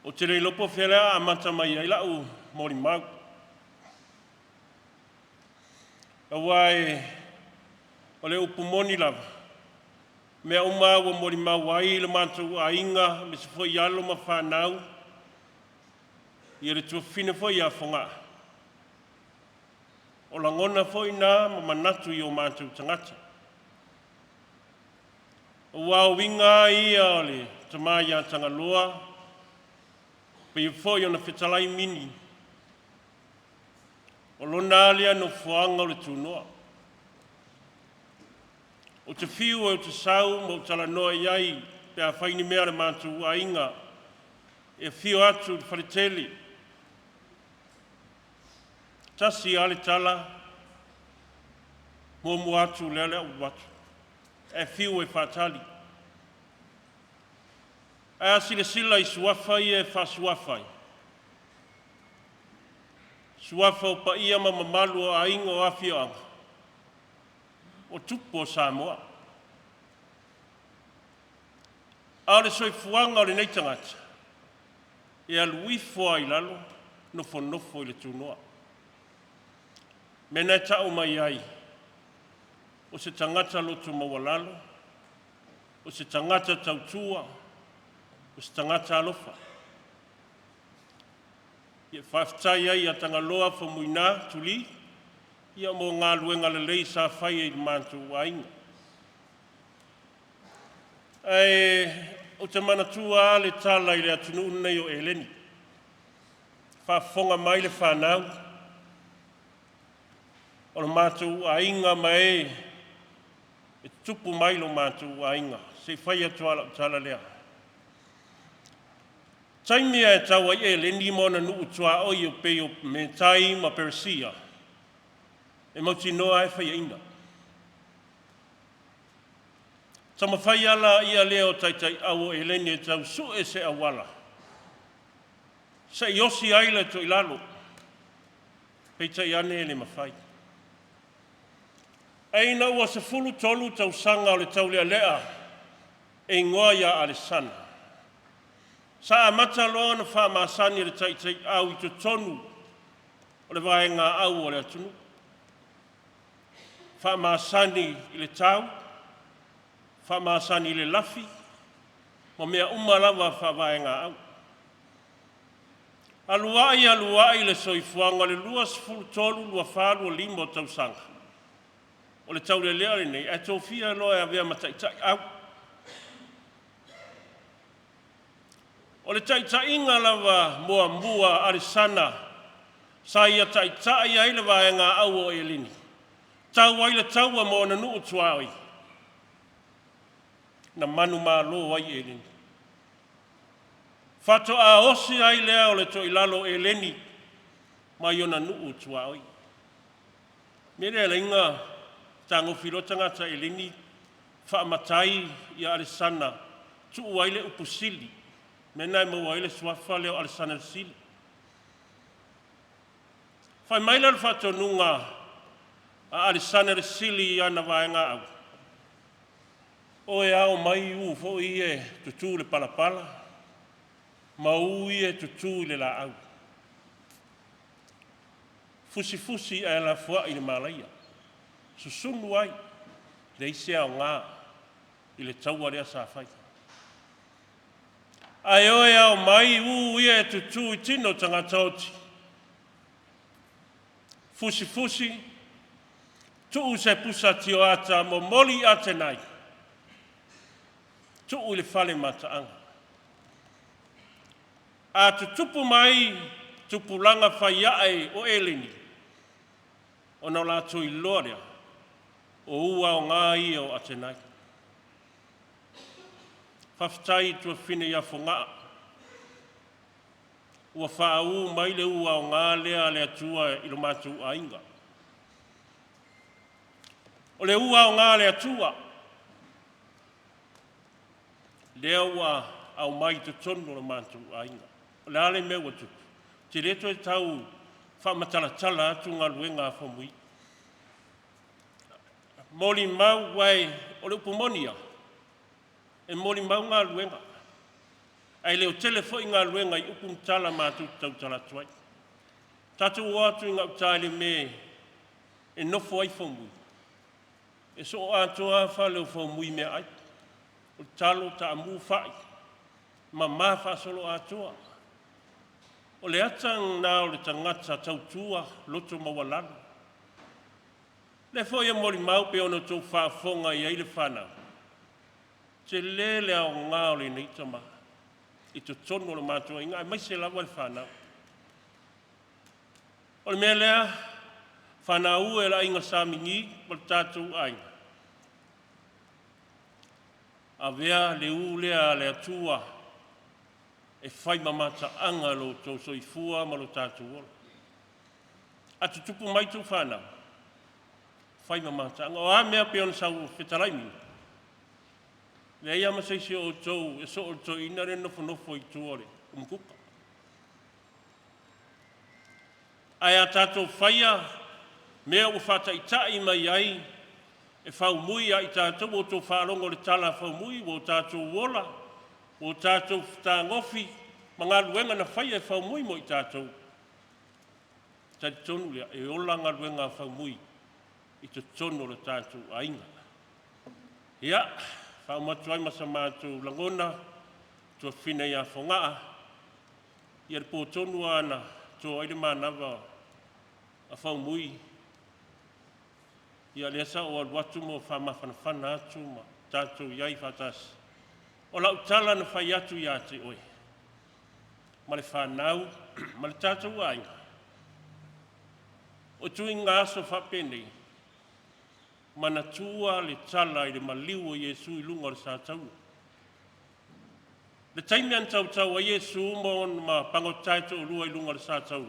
O te rei lopo whelea a Matavai ai lau mori mau. Awa o le upumoni lava. Mea umau o mori mau ai le mātou a inga me se foi alo ma whanau. I re tua fine foi a whonga. O langona foi nā ma manatu i o mātou tangata. O wau winga ia o le tamai a Tagaloa. Pei foi o na whetalai mini. O lona alia no fuanga o le tūnoa. O te whiu o te sau mo tala noa iai pe a whaini mea le mātou a inga. E whiu atu te whariteli. Tasi ale tala, momu atu lele au watu. E whiu e whatali. E asile sila i suafai e whasuafai. Suafa o pa ia ma mamalu o aingo o awhioanga. o tupu o Samoa. A le soifuanga o le nei tangata, e aluifo ai lalo, nofo i le tunoa. Mena tau mai ai, o se tangata lotu mawalalo, o se tangata tautua, o se tangata alofa. Ia whaftai ai a Tagaloa Faumuina tuli, ia mo ngā luenga le lei sa whai e mantu wainga. O te manatua le tala i le atunu nei o Eleni. Whafonga mai le whanau, o le mātou a inga mai e tupu mai lo mātou a inga, se whai atuala tala lea. Taimia e taua i e le ni mona nuu tua oi o peo me tai ma Persia. E mauti noa e whai inga. Tama whai ala ia leo taitai au e leni e tau su e se awala. Sa i osi aile to i lalo. Pei tai ane e le mawhai. Eina ua se fulu tolu tau sanga o le tau lea lea. E ngoa ia ale sana. Sa amata loa na wha maasani le taitai au i to tonu o le vaenga au o le atunu. Wha maasani i le tau, wha maasani i le lafi, mo mea umalawa wha vaenga au. Aluai le soifuanga le lua sifuru tolu lua whalu o limo o tausanga. O le tau le lea nei, e tōwhia loa e avea mataitai au. O le taitainga lawa mua arisana, sa ia taitai ai le vaenga au o elini. Tau ai le taua mo na nuu tuaoi. Na manu maa lo ai elini. Fato a osi ai lea o le to ilalo eleni, ma i o na nuu tuaoi. Mere le inga tango filotangata elini, whaamatai i arisana, tuu ai le upusili. Mena e maua ele suafa leo alisana sili. Whai maila le whatonunga a alisana sili i ana vaenga au. O e ao mai u fo i e tutu le palapala, ma u i e tutu le la au. Fusi e la fua i le malaia. Susunu ai, le ise ao ngā i le taua rea sa whai. Ai oe au mai u ia e tutu i tino tangata oti. Fusi, tuu se pusa tio ata mo moli ate nai. Tuu le fale mataanga. A tutupu mai, tupu langa whaiae o eleni. O na la tui lorea, o ua o ngā i o ate nai. Whaftai tua whine ia whongaa. Ua whaau mai le ua o ngā lea lea tua i lo mātu a inga. O le ua o ngā lea tua. Lea ua au mai te tonu lo mātu a inga. O le ale mea watu. Te reto e tau whaamatalatala atu ngā luenga a whamui. Moli mau wai o le upumonia. E mori mau ngā luenga. Ai leo telefo i ngā luenga i upu mtala mātu tau tala tuai. Tatu watu i ngā utale me e nofo ai whamui. E so atoa wha leo whamui mea ai. O talo ta amu whai. Ma mawha solo atoa. O le atang nā o le tangata tau tua loto mawalano. Le fo ia mori mau pe ono tau whaafonga i aile whanau. Te lele au ngā o le nei tama. I te tono le mātua inga, mai se lawa le whanau. O le mea lea, whanau e la inga sāmingi, ma le tātou ainga. A vea le u lea le atua, e whai mamata anga lo tō soifua ma lo tātou ola. A te tupu mai tō whanau. Whai mamata anga, o a mea peona sau whetalaimi. Le ia masaisi o tau, e so o tau ina re nofo i tuore, umkuka. Ai a tātou whaia, mea u whatai tai mai ai, e Faumui a i tātou o tō whārongo le tala Faumui, o tātou wola, o tātou tāngofi, ma ngā luenga na whai e Faumui mo i tātou. Tari tonu lea, e ola ngā luenga Faumui, i te tono le tātou ainga. Ia, whaumatu ai masa mātou langona, tua whina ia whangaa, ia le pōtonu ana, tō aire mānawa a Faumui, ia lea sa o aluatu mo whamawhanawhana atu ma tātou iai whatasi. O lau tala na whai atu ia te oe. Ma le whanau, ma le tātou ainga. O tui ngā aso whapene, mana tua le tala i le maliu o Iesu i lunga le sātau. Le taimi an tau a Iesu mon ma pangotai to lua i lunga le sātau.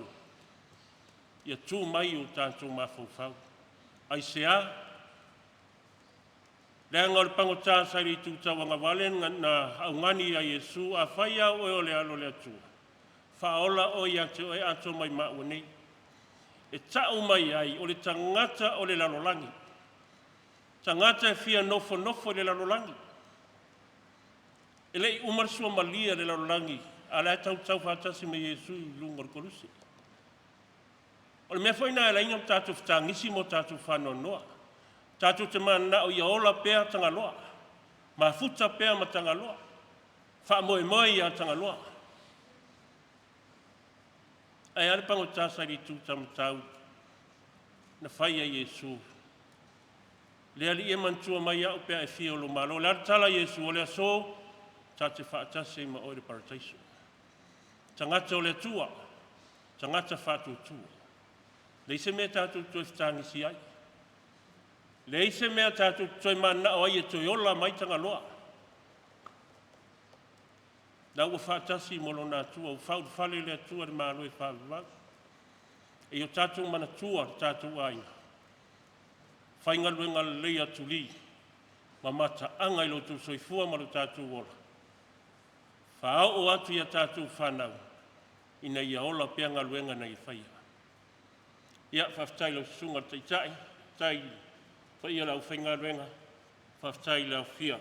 Ia tū mai o tātou mawhauwhau. Ai sea, lea ngā le pangotai sa i tūtau anga walen na aungani a Iesu a whaia o le alo le atua. Whaola o ia te oe ato mai maua nei. E tau mai ai o le tangata o le lalolangi. Tangata e fia nofo le lalolangi. E lei umarsua malia le lalolangi. A lea tau whatasi me Iesu i lunga le korusi. O le mea whaina e lainga tātou whtangisi mo tātou whanau noa. Tātou te mana o ia ola pēa Tagaloa. Ma futa pēa ma Tagaloa. Wha moe ia Tagaloa. Ai ale pango tāsa i tū tamatau. Na whai a Iesu. Lea li e mantua mai au pēa e fia o lo malo. Lea tala Iesu o lea so. Tā te whaatase ma oire parataiso. Tangata o lea tua. Tangata whātua tua. Leise mea tātou toi whtangisi ai. Leise mea tātou toi mana o ai e toi ola mai Tagaloa. Nau o whaatasi molo nā tua, o whau whale lea tua re mālo e whāwau. E o tātou mana tua tātou aina. Whainga luenga leia tuli, ma mata anga i lotu soifua ma lo tātou ola. Whao o atu ia tātou whanau, ina ia ola peanga luenga na i whaia. Ia whaftai lau sunga taitai, tai whaia lau whainga luenga, whaftai lau fia.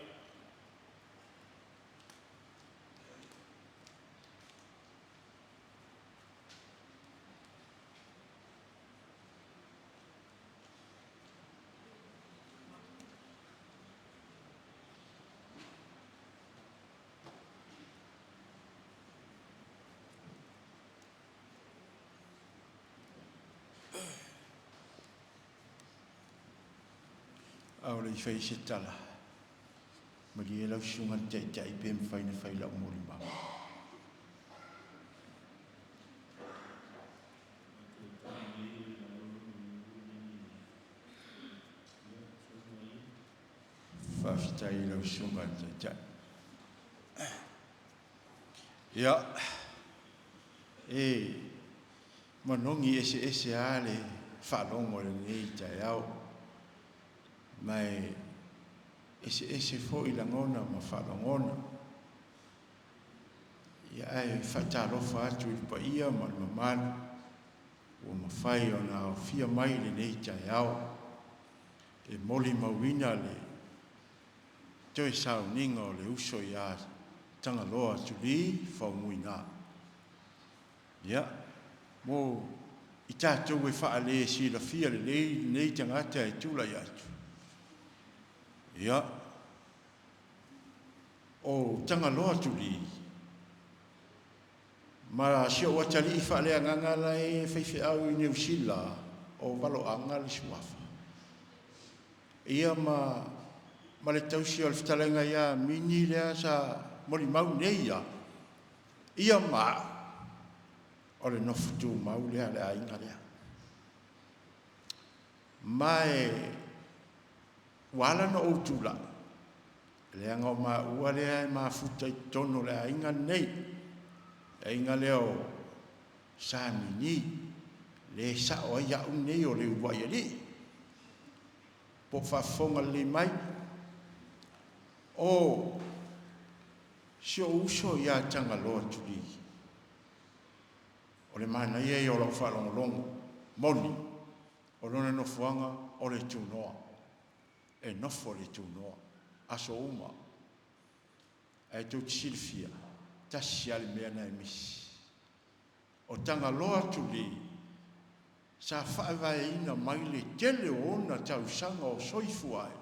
Au le fai se tala. Ma li e lau sunga tai pe mwhaina whai lau mori mau. Whaftai lau sunga tai. Ia. Manongi ese ale whalongo le nei tai au. Mai ese fo i langona ma whalangona. Ia ai whatalofa atu i pa ia ma le mamana. O ma whai o na fia mai le nei tai au. E moli mawina le toi sao ninga o le uso ia Tagaloa tuli Faumuina. Ia, mo i tātou e whaale si la fia le nei tangata e tula i atu. Ia, o Tagaloa tuli. Ma sio watali i whaale anganga lai whaiwhi au i New Zealand o walo anga li suafa. Ia ma le tausi o le whatalenga ia mini lea sa mori mau nei ia. Ia o le nofutu mau lea le ainga lea. Mai wala no outula. Lea ngau ua lea e futa i tono le ainga nei. Ainga leo sa mini. Le sa o ia nei o le uwai li. Po whafonga le mai. O sio uso ia Tagaloa tuli. O le mana ia i o lau whalongolongo. Moni. O lona no fuanga o le tunoa. e nofo le tunoa, aso uma, e tau silfia, tasi ale mea na emisi. O Tagaloa tuli, sa whaewaeina mai le tele o ona tausanga o soifu ai,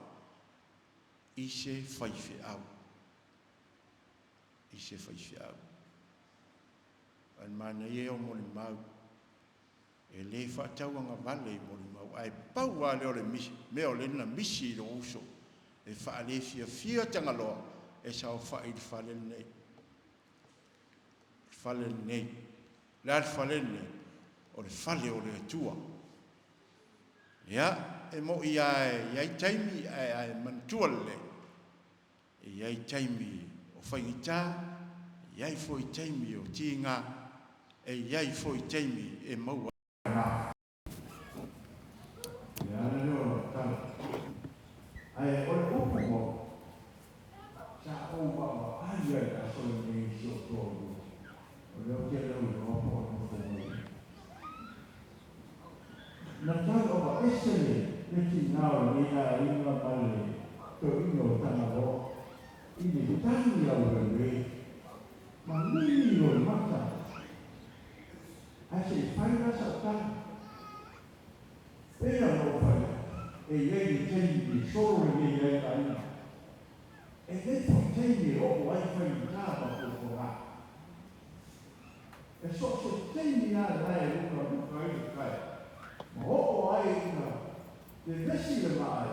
i se whaife au. I se whaife au. An mana e o mori mau, e le whaatauanga vale i mori mau, ai pau a leo le misi, mea o le na misi i lo uso, e whaale fia Tagaloa, e sa o whae i whale nei. Whale nei. Le ar whale nei, o le whale o le atua. Ia, e mo i ai taimi ai mantua le, i ai taimi o whaingita, i ai foi taimi o tinga, e i ai foi taimi e maua. Ia, leo, tala. Ai, o le upu mo, sa o wa ai ai a sole nei si o tōru. O leo ke leo i o po o tōru. Na tala o wa esele, Neti nao ni na inga male to ino Tagaloa ini tangi au le ma nini o mata ase faina sa ta pera no faina e ye tendi solo ni ye taina e le tendi o ai faina ba ko ra e so tendi na dai no no kai o ai na le vesi le mai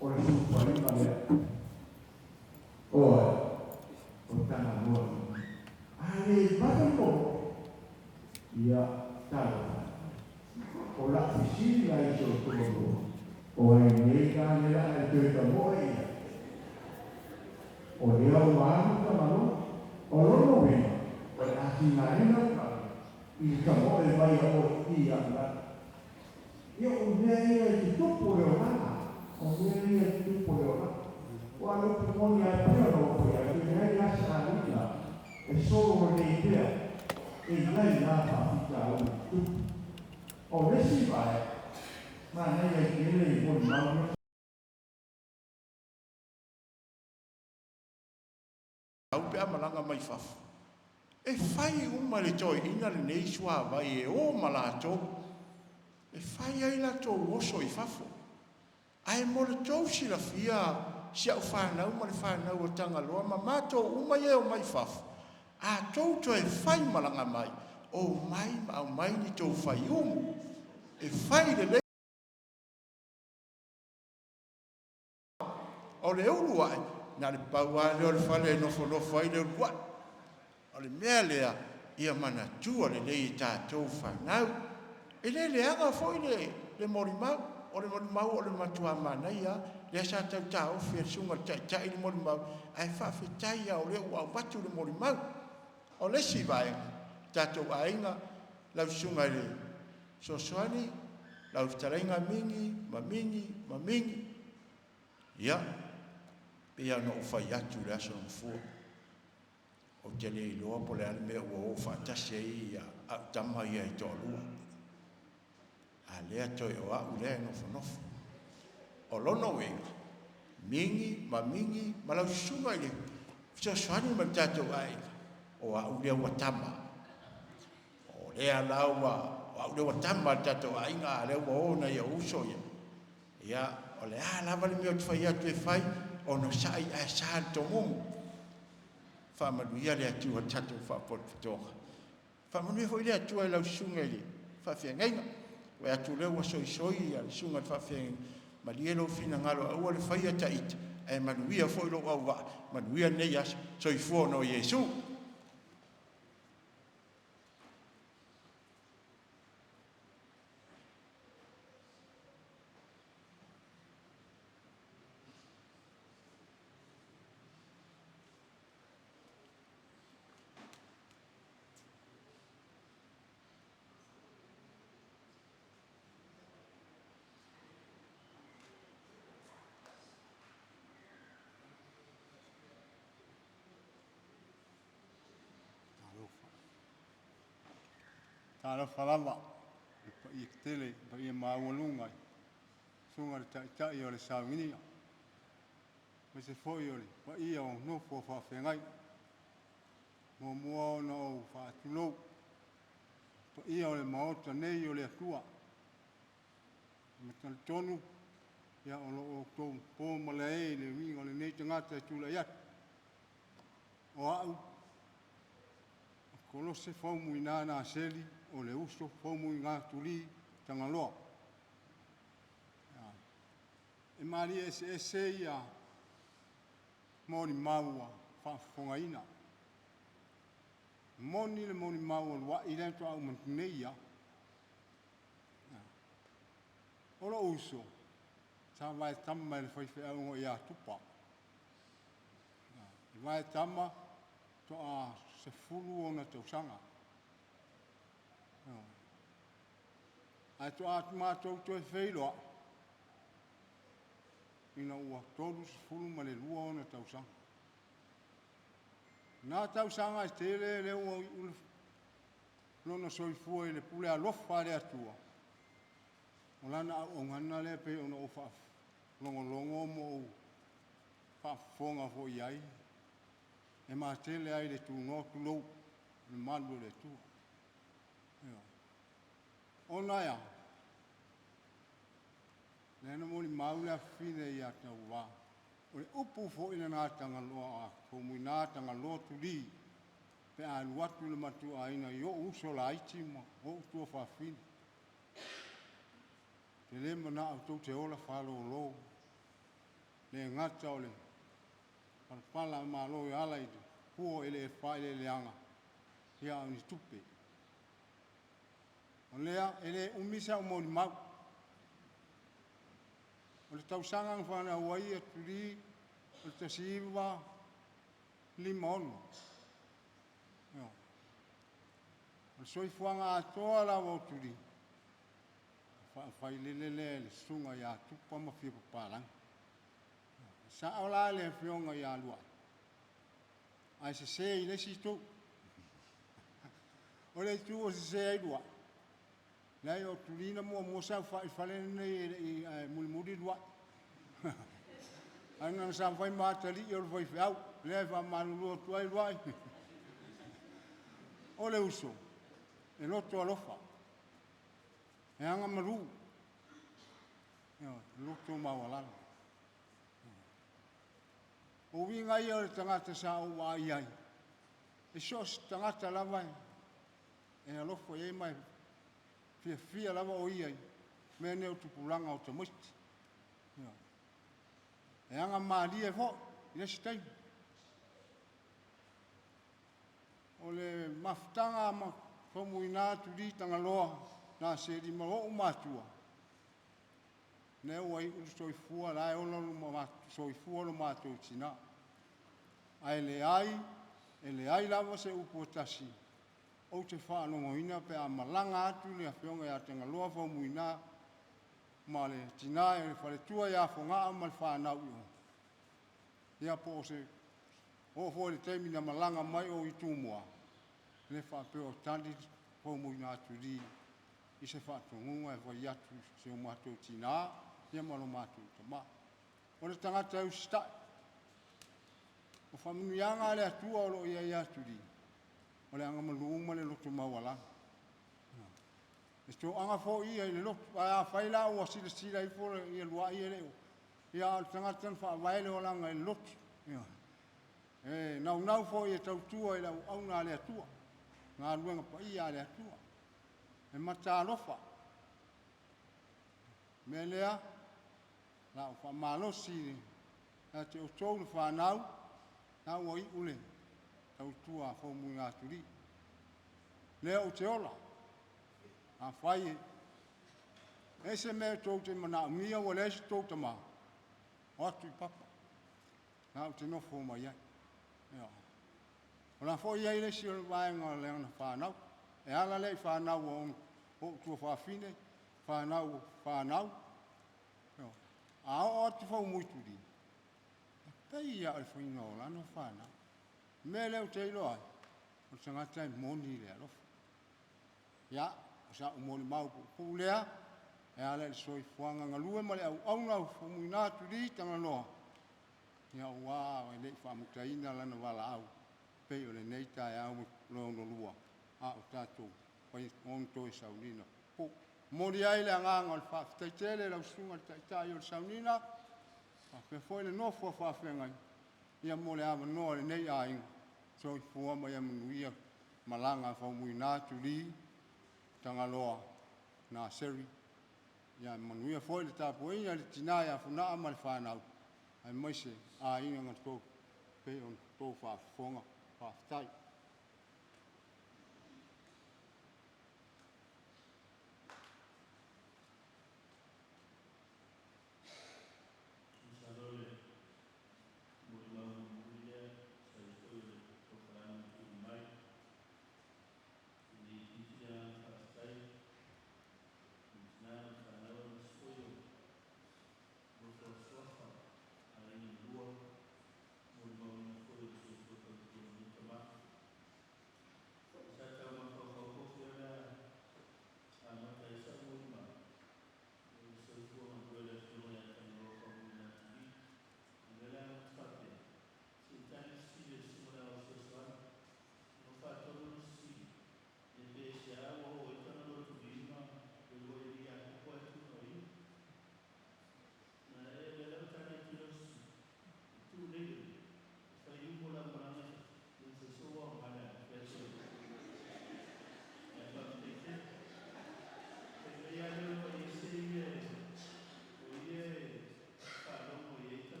o le supaina le o Tagaloa ale bakamo ia tala o la piscina i so todo o ai nei ka ne la te ta moi o le au anu ka malo o lo me o la finalina i ka mo e vai o i anda io un vero di tutto le ora o vero di tutto le ora quando poi hai però poi hai che hai lasciato via è solo un'idea e lei la fa tutto o le si vai ma lei è che lei vuole ma au pe amalanga mai faf e fai uma le toi ina le nei sua vai e o malato e fai ai la to oso i fafo ai mo le to si la fia si au whanau ma le whanau o Tagaloa ma mato uma e o mai fafo a to e fai malanga mai o mai ma au mai ni to fai e fai le o le ulu ai na le paua le fale no fo fai le ua o le mea lea ia mana tua le lei tātou whanau e le anga foi le morimau o le morimau o le matua mana ia le sa tau tau fia sunga tai le morimau ai whawhetai o le ua watu le morimau o le si vai tātou ainga lau sunga le sosoani lau tarainga mingi ia pia no fai atu le aso mfua o te le iloa po le ale mea ua o whaatase ia a tama ia i tō lua a lea toi o au lea nofo o lono wenga mingi ma lau sunga i le sosoani ma tātou ainga o au lea ua tama o lea lau o au lea ua tama tātou ainga a lea ua ona ia uso ia o le lava le mea o te whai atu e whai o no sai a sa tongumu whamanuia le atua tātou whapotoka whamanuia hoi le atua e lau sunga i le whawhiangainga o atu leo wa soi a le sunga whawhiangainga ma lielo fina ngalo a ua le whai ata ita e manuia foi lo au wa manuia nei as soi fuono Yesu Tara whalama, i tele, i maua lungai. Sunga le tai o le sauinia. me se foi ole, pa ia o no fo fa fengai. Mo mo no fa tulo. Pa ia ole maota nei ole atua. Me tal tonu ya o to po malai le mi ole nei tangata tula ya. O au kolo se Faumuina Naseri o le uso Faumuina tuli Tagaloa. E mari ese ia moni maua whaafongaina. Moni le moni maua wa i rento au mantuneia. Ora uso, sa vai tamma le whaiwhi au ia tupa. I vai tamma to a se fulu o na tausanga. Ai to a mātou to e wheiloa. Ina ua tolu se fulu ma le lua o na tausanga. Nā tausanga e tele le ua i ule lona soifua i le pule a lofa le atua. O lana o ngana le pe ona o whaaf. Longo mo o whaafonga fo i ai. E mā tele ai le tu notu lou. Le malu le tua. O naia. Nena moni maula fine ia tau wā. O le upu fo ina nā Tagaloa a Faumuina Tagaloa tuli. Pe a luatu le matu a ina i o uso la iti ma. O tua whaafine. Te le mana au tau te ola whalo lo. Le ngata o le. Parapala ma lo i ala i te. Huo ele e whae le anga. Ia au ni tupe. O lea ele umisa o moni mau. O le tausanga ngwhana wai a turi, o le tasiwa, 5 ono. O le soifuanga atoa la o turi. Whai lelele le sunga ia tupa ma whia papalang. Sa aula le whionga ia lua. Ai se i le si tu. O le tu o se i lua. Lai o tulina mo sa whale nei i mulimuri lua. Ai ngana sa whai mātali i o le whai whiau. Le wha manulua tuai lua. O le uso. E loto alofa. E anga maru. Loto mawalala. O winga ia o le tangata sa o wa iai. E sos tangata lawai. E alofa e mai. Fia lava o iai. Mea neo tupulanga o tamuiti. E anga maalia fo. Ina sitai. O le maftanga ma Faumuina tuli Tagaloa. Naseri ma o matua. Neo ai ulu soifua la e ola luma soifua lo matua tina. Ai le ai lava se upotasi. O te whaanongoina pe a malanga atu le a whionga ia Tagaloa Faumuina ma le tina e le whaletua ia whonga ma le whanau iho. Ia po se o fo le teimina malanga mai o itumua. Le whapeo tandi Faumuina atu ri i se whaatongunga e vai atu se o matou tina ia malo matou tama. O le tangata au stai. O whamunuianga le atua o lo ia atu ri. O le anga maluma le loto mawala. E sto anga fo ia le loto. A whaila ua sila i fo ia lua ia leo. Ia al tangatan wha waele o langa i loto. E nau fo ia tautua i lau au nga le atua. Ngā luenga pa ia le atua. E mata alofa. Me lea. La o wha malosi. E te o tau le whanau. Nā ua i ule. Tautua Faumuina tuli. Lea o te ola. A whai e. E se mea tau te mana mia wa lea se tau te maa. O atu i papa. Nā o te nofo mai ai. O la fo iai le si o le vaenga le ana whanau. E ala le i whanau o tua whawhine. Whanau. A o atu Faumuina tuli. Pei ia al whainga o lana whanau. Me leo te ilo ai. O tangata i moni lea lofa. Ia, o sa o moni mau pu lea. E ala i soi fuanga ngalue ma le au nau Faumuina tuli Tagaloa. Ia ua o le whamutaina lana wala au. Pei o le nei tae au lo lua. A o tātou. Pai on toi saunina. Po mori ai le anganga o le whaftaitele lau sunga tai o le saunina. A pe foi le nofo whawhengai. Ia mo le ama noa le nei a inga. So i fua mai a manuia. Malanga Faumuina tuli. Tagaloa. Naseri. Ia manuia foi le tapuinga le tinai a funaa ma le whanau. Ai maise a inga ngatko. Pe on tō whawhonga. Whaftai.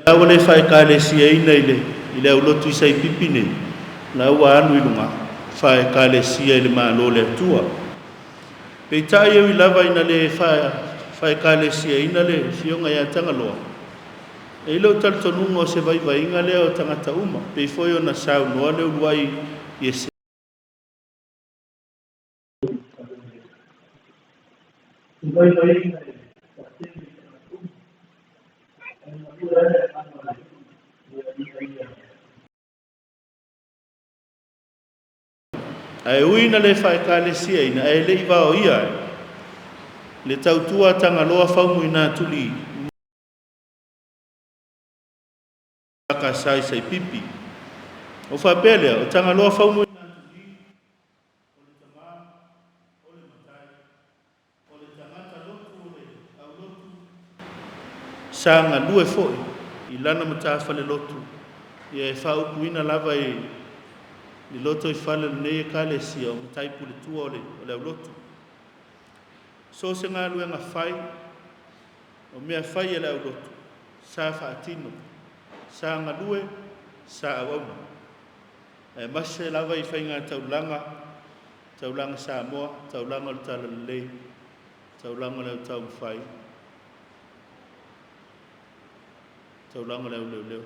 Lawa le fai kale sia ina ile au lotu i Saipipi nei. Na ua anu ilunga fai kale sia ile malo le atua. Pei tai au i lava ina le fai kale sia ina le fionga ia Tagaloa. E ilo talitonunga o se vaivainga lea o tangata uma. Pei foi o na sau noa le uruai i ese. Ai uina le fai kale sia ina e le iwa o ia le tautua Tagaloa Faumuina tuli EFKS Saipipi o whapele o Tagaloa Faumuina tuli o le tama o le matai o le tangata lotu o le au lotu sanga lue foi i lana matafa le lotu ia e whaupuina lava i loto i whale nei kale sia o taipu le tua o le au lotu. So se ngā luenga whai o mea whai e le au lotu. Sa whaatino, sa ngalue, sa awauna. E mase lava i whai ngā taulanga Samoa, taulanga le tala lei, taulanga le au tau mwhai, taulanga le au leo leo.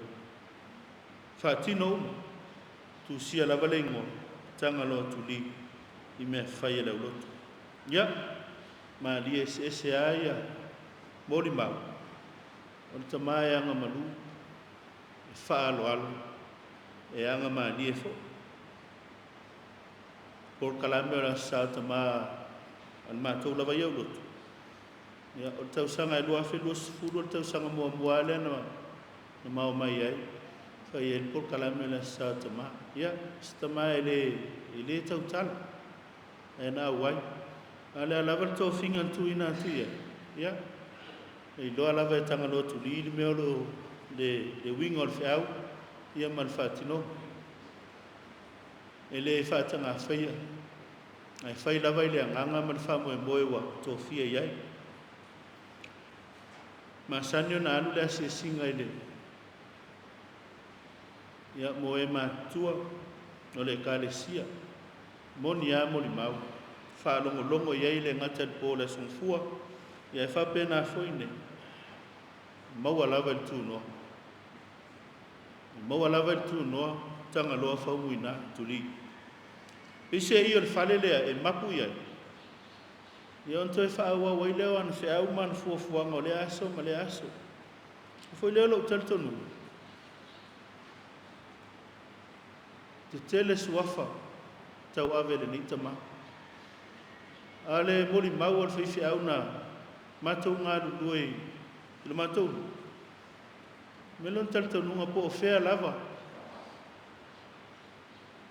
Whaatino uma. Tu sia lava le ingoa, Tagaloa tuli i mea whai e lau lotu. Ia, ma li ese aia, mori mau. O ta mai anga malu, e wha alo alo, e anga ma li e fo. Por kalame o la sa ta ma, an ma tau lava iau lotu. ia o tausanga e lua whelua sifuru o tausanga mua le na mau mai ai whai e por kalame le sa tama ia stama ele tautala e na wai ale alava to finga tu ina tu ia e lo alava e Tagaloa tuli le meo lo le winga o le whiau ia mal fatino ele fatanga whaia ai whai lava i le anganga mal whamu e moe wa to fia iai ma sanyo na anu le ase singa i le ia moe matua o le kalesia moni a mo li mau whaalongolongo iai le ngata le po le sungfua ia e whapena foine maua lava le tūnoa maua lava le tūnoa Tagaloa Faumuina tuli pise i o le whale lea e mapu iai ia on toi whaaua wai leo an whiau man fuafuanga o le aso ma le aso foi leo lau taltonu te tele suafa tau ave le ni tama ale moli mau al fifi au na matou ngā lului le matou melon talta nunga po fea lava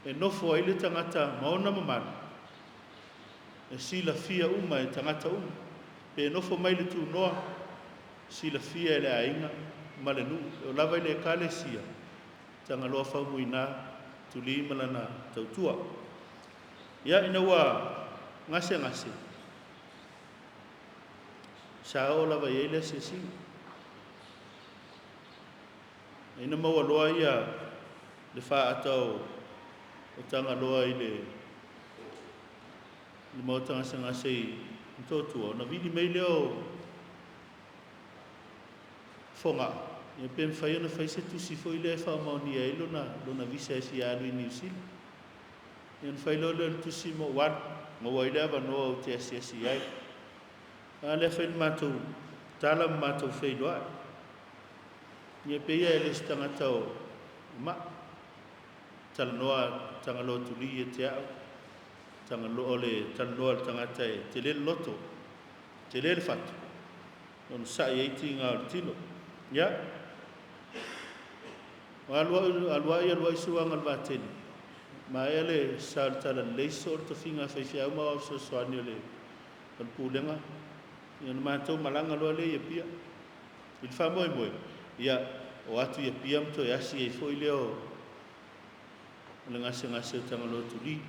e nofo ai le tangata maona mamana e sila fia uma e tangata uma pe nofo mai le tu noa sila fia e le ainga ma le nu o lava i le kalesia Tagaloa Faumuina tuli malana tautua ia ina wa ngase sa o lava i le sesi ina maua loa ia le wha atau o Tagaloa i le mau ngase i totua na vidi mai leo fonga ia pen whai ona whai se tusi foi le wha mauni e lona visa e si alu i New Zealand ia whai lo le tusi mo wan ma wai le ava noa o te asiasi ai a le whai matou tala matou whai loa ia pe ia e le stangata o ma tala noa Tagaloa tuli e te au Tagaloa le taloa le tangata e te le loto te le fatu on sa e tinga o tino ia alua i suanga le vateni ma ele sa tala le so to finga fai ma o so soani le pulenga ia ma to malanga lo le ia pia il fa moi ia o atu ia pia mto ia si e foi leo le ngase Tagaloa tuli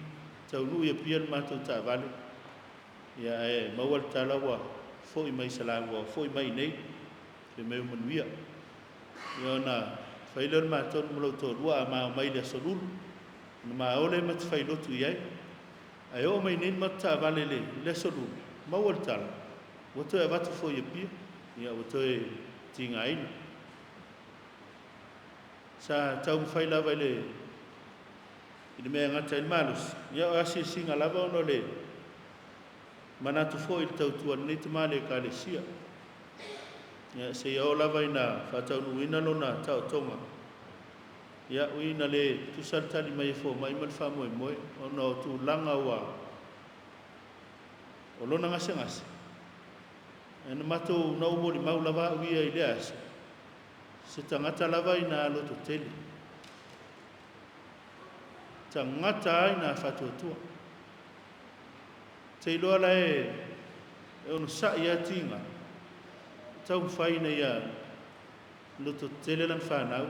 tau nu ia pia ma to ta vale ia e mawal tala wa foi mai salawa foi mai nei pe me manuia ia na failon ma to mo to rua ma mai le solul ma ole mat failo tu ia ai o mai nei mat ta vale le solul mawal tala o to e vatu foi ia pia ia o to e tinga ai sa tau faila vale i me ngata i malus ia o asi singa lava ono le manatu fo il tautua ni te male kalesia ia se ia o lava ina whatau nuina lona tau tonga ia uina le tusaltali mai fo mai man whamoe moe ono tu langa wa o lona ngase ena matou na umori mau lava uia i le asa se tangata lava ina loto tele tangata ai na whatuatua te iloa la e ono sa ia tinga tau whaina ia loto tele lan whanau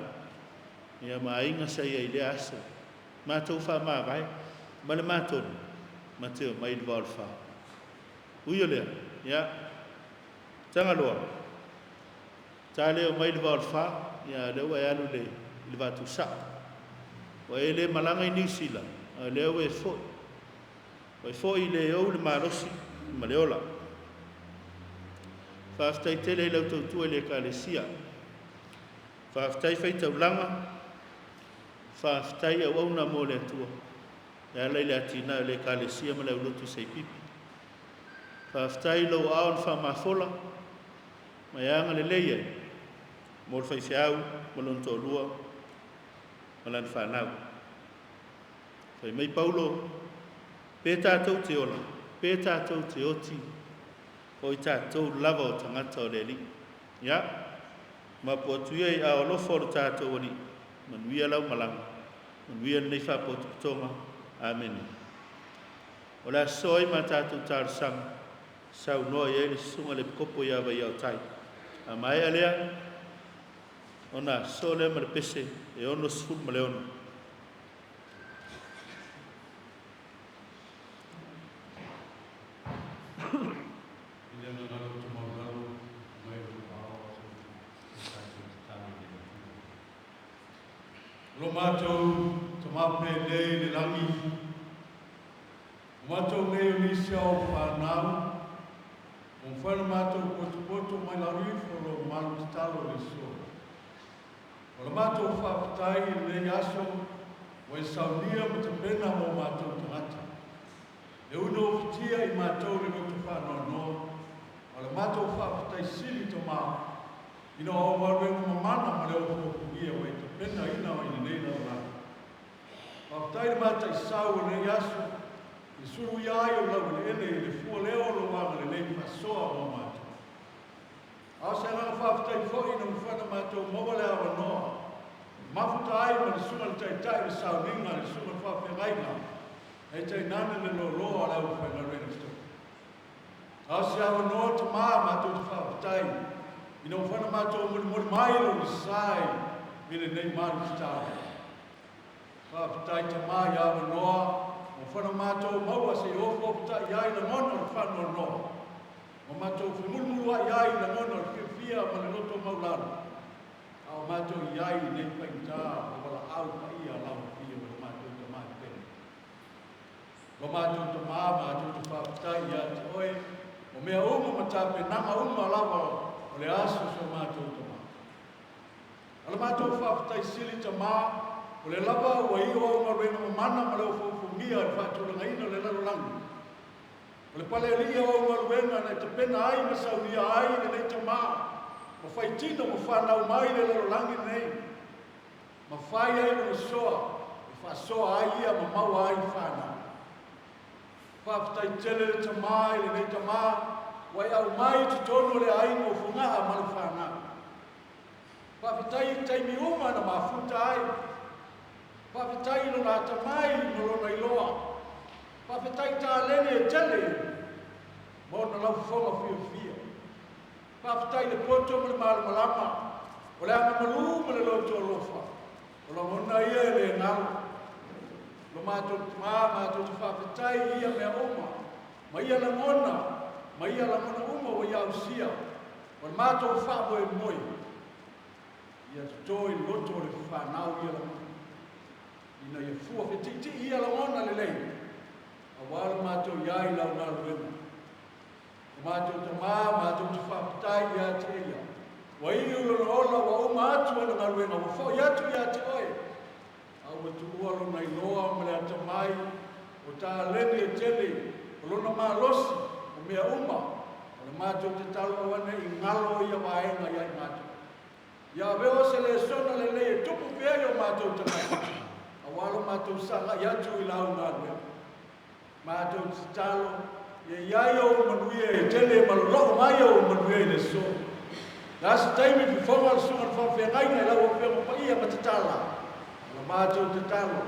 ia mainga sa ia i le asa mātou wha maa vai ma le mātonu ma teo mai le wal wha uio lea ia Tagaloa ta leo mai le wal wha ia leo e alu le watu sa o ele malanga i New Zealand leo e foi le o le marosi ma le ola whaaftai tele i lau tautua i le kalesia whaaftai whai taulanga whaaftai au auna mo le atua e ala i le atina i le kalesia ma lau lotu Saipipi whaaftai lau aon whamafola ma ianga le leia mo le whaifiau ma lonto lua malan whanau. Whai mai Paulo, pe tātou te ola, pe tātou te oti, o i tātou lava o tangata o le li. Ia, ma potuia i a o lofo o tātou o li, manuia lau malanga, manuia nei whapotutonga, amen. O la soi ma tātou tārsanga, sau noa i ele sunga le kopo i awa i au tai. A mai alea, ona so le ma le pese, e ono sful ma le ono. Lo mātou te mape nei le langi. Mātou nei o nisi au whanau. O whana mātou poto mai la rifo lo malu te talo le so. O la mātou whaapatai nei aso o e saunia ma te pena mo mātou tangata. E uno fitia i mātou le motu whanau no. O la mātou whaapatai sili to maa. Ino o wawe mamana ma leo fukugia o e te pena ina o ina nei na rana. Whaapatai mātai sau o nei aso. I suru iai o lau le ene i le fua leo lo wanga le nei pasoa mo mātou. Ao se ngā whaapatai fōi na mwhana mātou mawa le awa noa. Mafuta ai ma le sunga le tai le sau ninga le sunga whaapengaina. E tai nane le lo loa lau whainga rena sto. Ao se awa noa te maa mātou te whaapatai. Ina whana mātou mori mai lo ni sai mire nei maru ki tāre. Whaapatai te mai awa noa, o whana mātou maua se ofo pita iai na ngona o whano noa. O mātou whimulmulua iai na ngona o whiwhia ma le loto maularo. Ao mātou iai nei paita o wala au pa ia lau whia o mātou te mai pene. O mātou te maa mātou te whaapatai ia te oe, o mea uma matape nanga uma lawa le aso so mātou ta maa. Ala mātou whaapatai sili ta maa, o le lava ua i o ma rena mamana ma leo whaufungia e whātulanga ina le lalolangi. O le pale lia o ma ruenga na te pena ai ma saunia ai le nei ta maa, ma whaitina ma whanau mai le lalolangi nei. Ma whai ai ma soa, e whasoa ai ia ma maua ai whanau. Whaapatai tele le ta maa le nei ta maa, wai au mai te tono le ai mo fungaha malu whana. Whaapatai taimi uma na mafuta ai. Whaapatai no nā tamai no rona iloa. Whaapatai tā lene e tele. Mo na lau whonga whia. Whaapatai le poto ma le malama. O le anga malu ma le loto alofa. O la mona ia e le ngau. Lo mātou mātou te whaapatai ia mea oma. Ma ia la ngona. Ma ia la mana uma o iau sia. O mātou whāpo e moi. Ia te toi loto le whanau ia la mana. Ina ia fua whetiti ia la mana le lei. A wāla mātou iai lau ngā ruenga. O mātou te mātou te whaapatai ia te ia. Wa iu la ola wa o mātua na ngā ruenga. Wa whao iatu ia te oi. Au ma tu ualo na iloa ma le ata mai. O tā lene e tele. O lona mā losi. O mea uma, o le mātou te talo wane i ngalo ia waenga iai mātou. Ia veo se le sona le le e tupu pia i o mātou te mai. A walo mātou sanga i atu i lau ngā rua. Mātou te talo, ia iai o manuia e tele malolo mai o manuia i le so. Nā se taimi pi whonga le sunga whawhengaina i lau o whia pa ia ma te tala. O mātou te talo.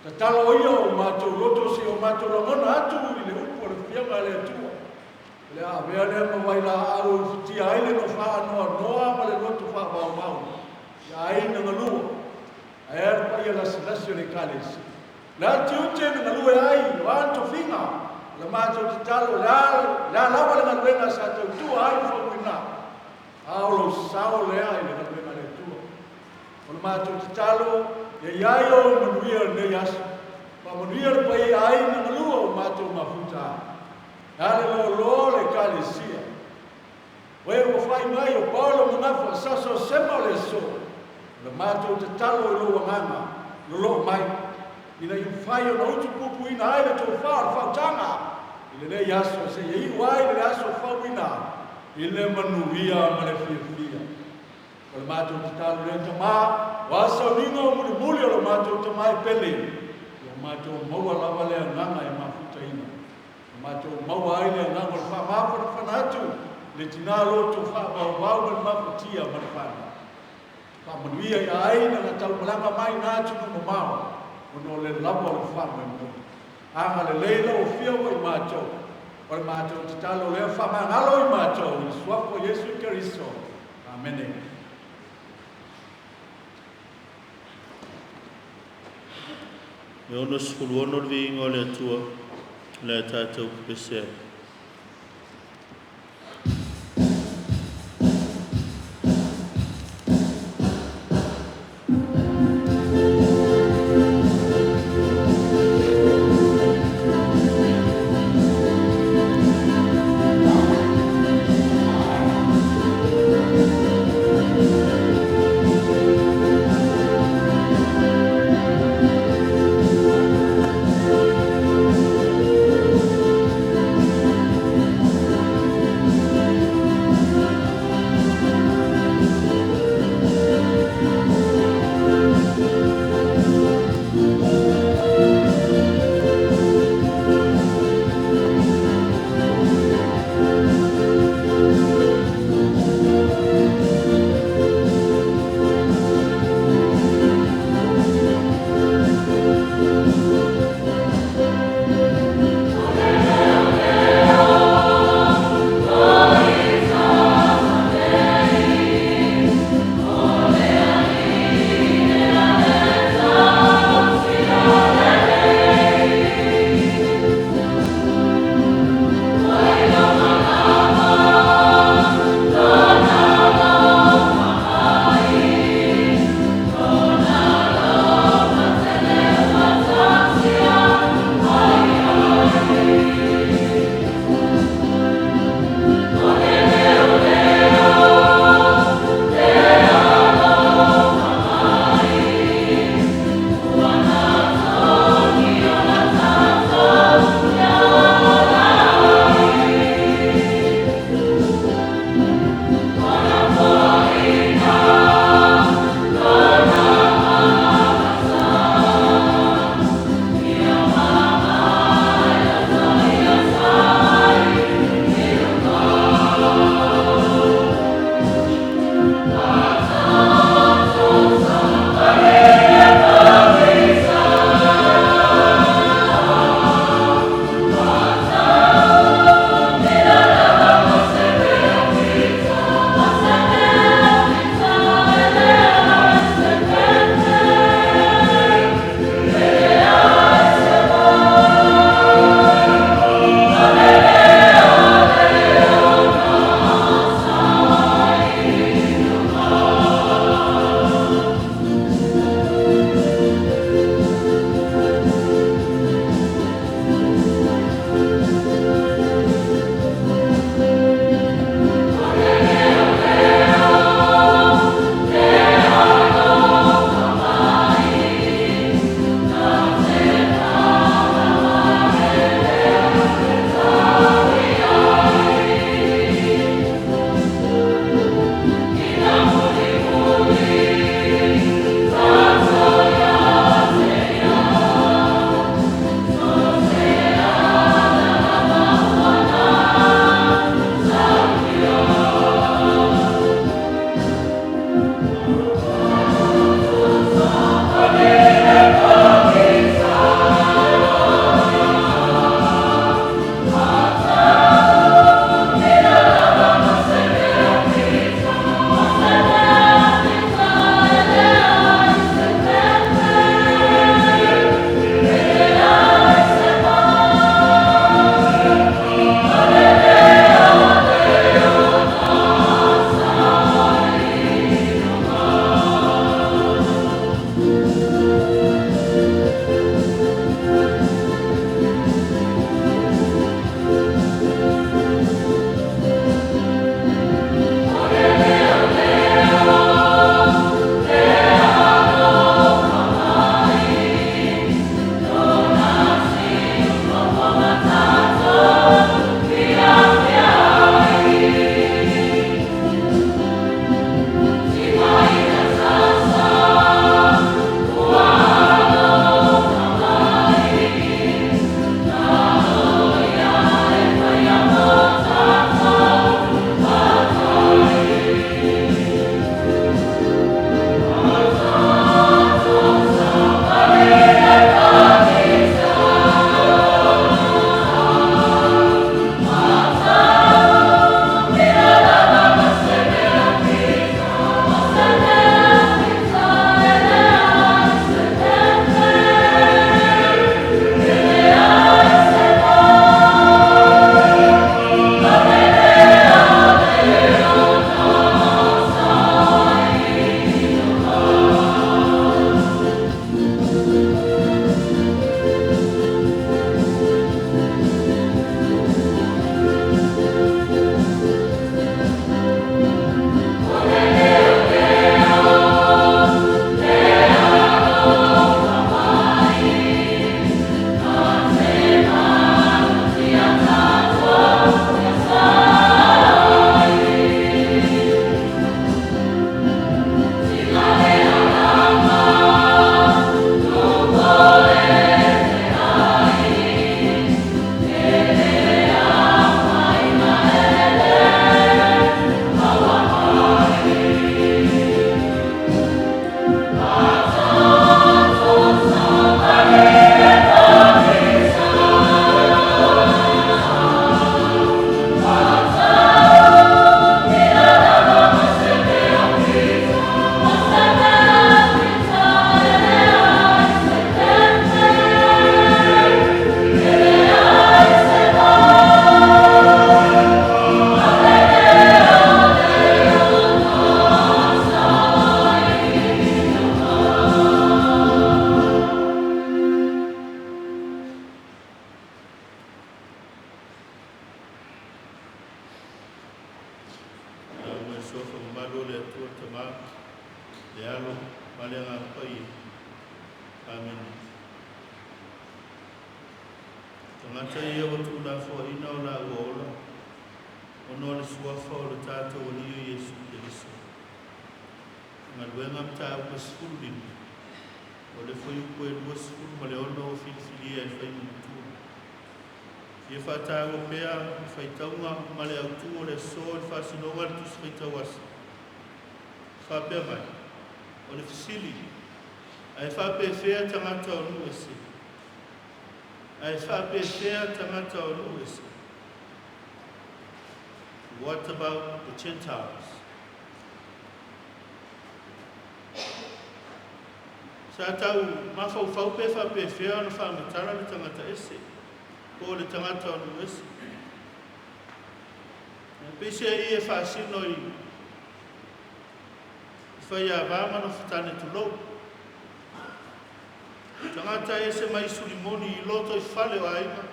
Te talo ia o mātou loto si o mātou rangona atu i le upo le whianga le atua. Le a mea lea ma wai la au tia aile no wha noa noa ma le loto wha wau mau. Ia aina ngalua. A ea pa ia lasi o le kalesi. Le ati ute na ngalua e ai, o anto whinga. Le mātou te talo, le lawa le ngaluenga sa tau tua ai Faumuina. Aulo sao lea i le ngaluenga le tua. O le mātou te talo, e iai o manuia nei aso. Pa manuia le pai ai na ngalua o mātou mafuta. Nale lo le kalesia. Oe o whai mai o Paulo manafa saso sema le so. Le mātou te talo i lo wanganga, lo mai. Ina i whai o na utu pupu ina aina tō whautanga. I le nei aso se i wai le aso Faumuina. I le manuia ma le whiawhia. O le mātou te talo le ta mā, o asau ninga o muli o le mātou te mai pele. O mātou maua lawa le nganga e mafuta ina. Mātou maua ai le ngā ngol whamāwha na whanatu, le tina loto whamāwau na maputia ma na whana. Whamanuia i aina na tau malanga mai nātu na mamau, ono le lawa le whamai mo. Anga le leila o fia o i mātou, o le mātou te talo lea whamangalo i mātou, i suapo Yesu Keriso. Amen. Me ono skulu ono vi ingo le atua, le tātou pese. ia. Amen. Tangata ia o tūna whaina o la uola. Ono le suafa o le tātou o liu Yesu Kiriso. Ngā luenga mta au ka skulini. O le whai uko e lua skul ma le ono o whiliwhilia e whai mutua. Ia whātāgo pēa, whai taunga ma le autu o le so le whasinonga le tus whai tawasa. Whapea mai, o le fisili, ai whapea whea tangata o nu ese. Ai whapea whea tangata o nu ese. What about the Gentiles? Sa tau mawhau pe whapea whea na whamatara le tangata ese. Ko le tangata o nu ese. Pese i e whasino i whai a vāma no whatane tu lou. Tangata ese mai sulimoni i loto i whale o aima.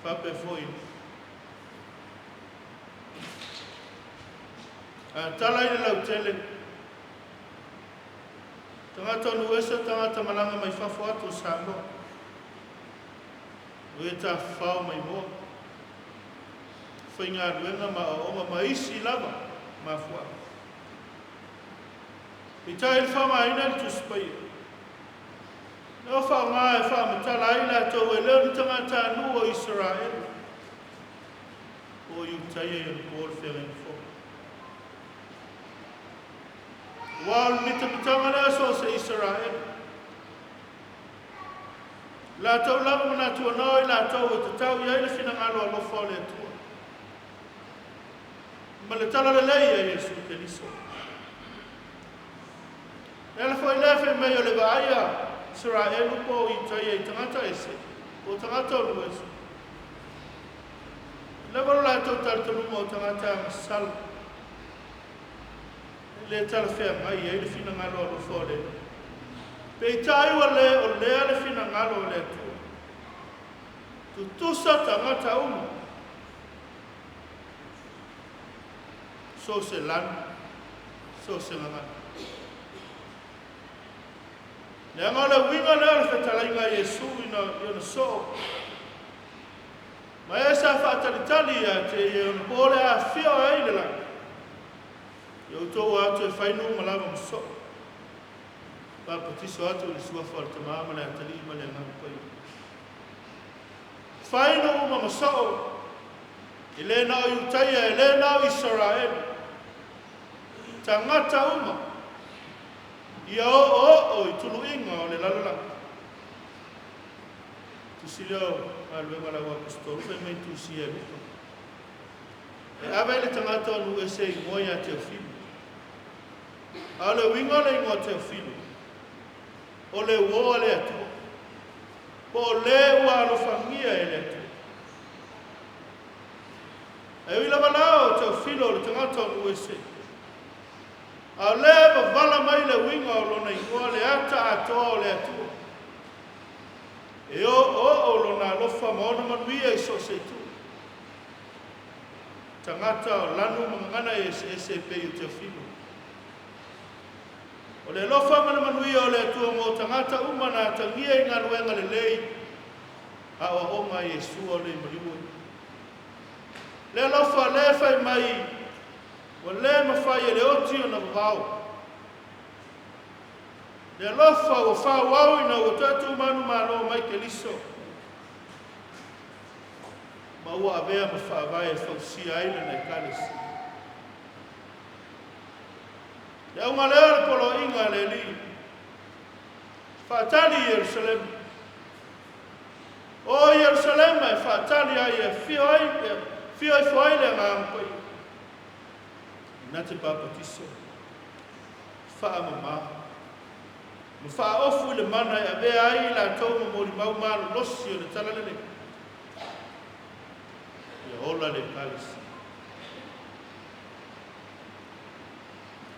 Whape fwoi. Tala i le lau tele. Tangata o nuesa tangata malanga mai whafo atu sa mo. Ue ta whao mai moa. Whai ngā ruenga ma o onga ma isi lava ma fua. I tai il whama ina li tuspai. Nō whao ngā e whama tala ila tau e leo ni tangata anu o Israel. O iu tai e ni kōr whengen fo. Wal mita mitanga lea so se Israel. La tau lama mana tua noi la tau e te tau ia ile whina ngalo a lofa o le tua. Ma le tala le leia Yesu Kiriso. Ela foi lefe meio le vaia Israel po i tai e tangata ese. O tangata o luesu. Levalo la tau tartanu mo tangata sal. Le tala whea mai e ile whina ngalo a lofa o le tua. Pei tai wa le o lea le whina ngalo o le tua. Tu tusa tangata uma. So se lan, so se nganga. Le ngala winga le ala whetalai ngā Yesu ina so. Ma e sa whaatalitali a te e on bore a whio a ile la. Iau tōu atu e whainu malawa mso. Papatiso atu le sua whaata maama le atali ma le ngā pai. Whainu ma masao. I le nao iutaia, i le nao Israel. Tangata uma. Ia o i tulu inga o le lalala. Tusi leo, alwe mala wa pastor, fai mai tusi e lupa. E awa le tangata o nu e se i moia te filu. A le winga le ingo te filu. O le uoa le atua. Po le ua alofangia e le atua. E wila malao te filu o le tangata o nu e se. A leva vala mai le winga o lona ingoa le ata atoa o le atua. E o lona alofa maona manuia i so se tu. Tangata o lanu mangana e se pei o te filu. O le alofa mana manuia o le atua mo tangata umana tangia i ngā ruenga le lei. A o onga Yesu o le mariua. Le alofa le fai mai o le mawhai e le oti o na wawau. Le alofa o whawau ina o tatu manu malo mai ke liso. Ma ua avea ma whawai e whausia aile na kalesi. Le aunga leo le polo inga le li. Whaatali Jerusalem. O Jerusalem e whaatali ai e fio i whaile ngā mpoi. Na te papatiso. Wha mama. Ma wha ofu le mana e avea ai la tau ma mori mau malu losi o le talalele. Ia ola le kalisi.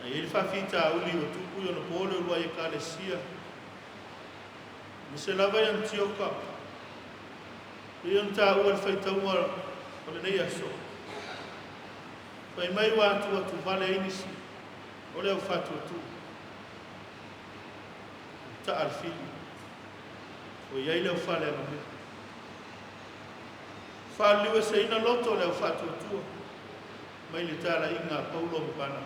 E ili whawhita uli o tupu i ona pōle urua e kalesia. Ma se lava i Antioka. I on tā ua le whaitaua o le nei aso. Pai mai wā tua tu vale inisi. O leo whātua tu. ta alfi o iai leo whale ame whaliwe se ina loto leo whatuatua mai le tala inga paulo mpana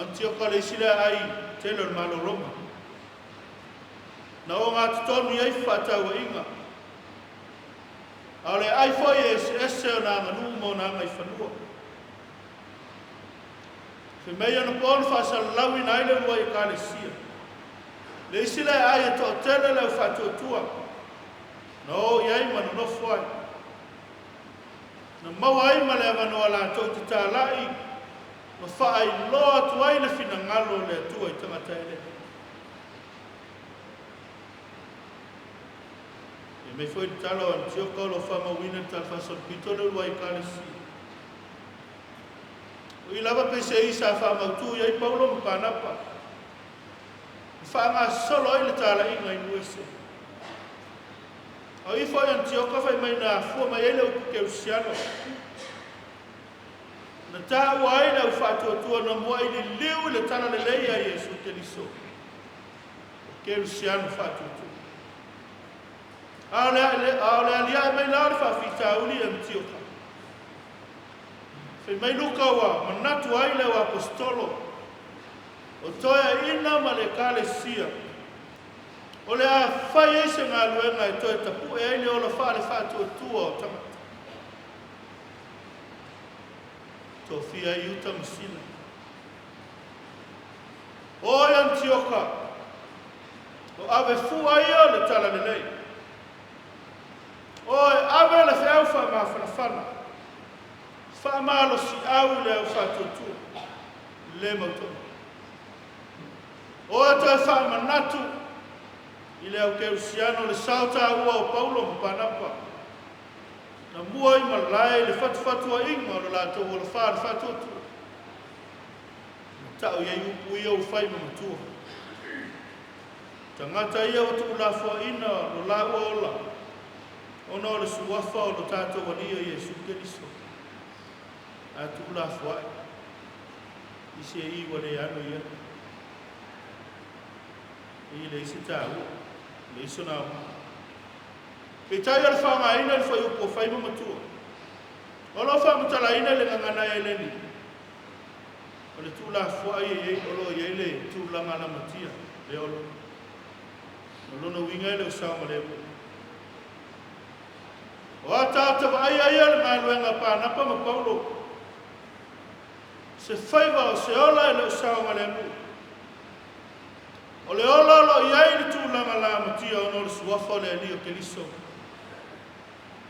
antio kale sila ai telo malo roma na o ngā tutonu iai whataua inga ale ai foi ese o nā nganu mo nā ngai whanua fe mei ana pōn whasal lawi nai le rua i kale sia le sila ai e tō tele leo whatuatua no iai manu no fwai na maua ai ma le amanoa la tō te tālai no whaai loa tu ai le whina ngalo le atua i tangata ele e mei foi talo an tio kolo Faumuina tal fasol pitone rua i kale sia o i lava pese isa whamautu iai paulo mpanapa whaanga solo ai le tālai ngai nuese o i foi an tio kawhai mai nā fua mai ele uku ke usiano na tā ua ai lau whātua na mua i li liu le tana le leia Yesu te liso ke usiano whātua ale alia e mai nāre whawhita uli e mtio ka whai mai luka wa manatu ai lau apostolo o toia ina ma le kale sia o le a whai eise ngā luenga e toi tapu e aile o la whare whātua o tangata. Tō whia i uta masina. O Antioka, o awe fua ia le tala le lei. O e awe le whiau wha mā whanawhana. Wha mālo si au le au whātua le mautona. O e toi wha manatu i le au keusiano le sauta ua o Paulo mpanapa na mua i malai le fatu inga o le lato o le whaare fatuatu na tau iei upu ia u whai mamatua tangata ia o tu la fua ina lo la ola ona o le suafa o lo tato wania Yesu Keriso a tu la fua i se iwa le ano ia i le isi tau le iso nao. Kei tai ala whanga ina le whai upo whai mamatua. O lo whamatala ina le ngangana e leni. O le tūla whai e olo i le tūla ngana matia le olo. O lona winga e le usao ma le upo. O a tāta wa ai ai ala ngā luenga pānapa ma Paulo. Se whaiwa o se ola e le usao ma le upo. O le ololo i ai le tūlanga la matia o nore suafa o le alio ke liso.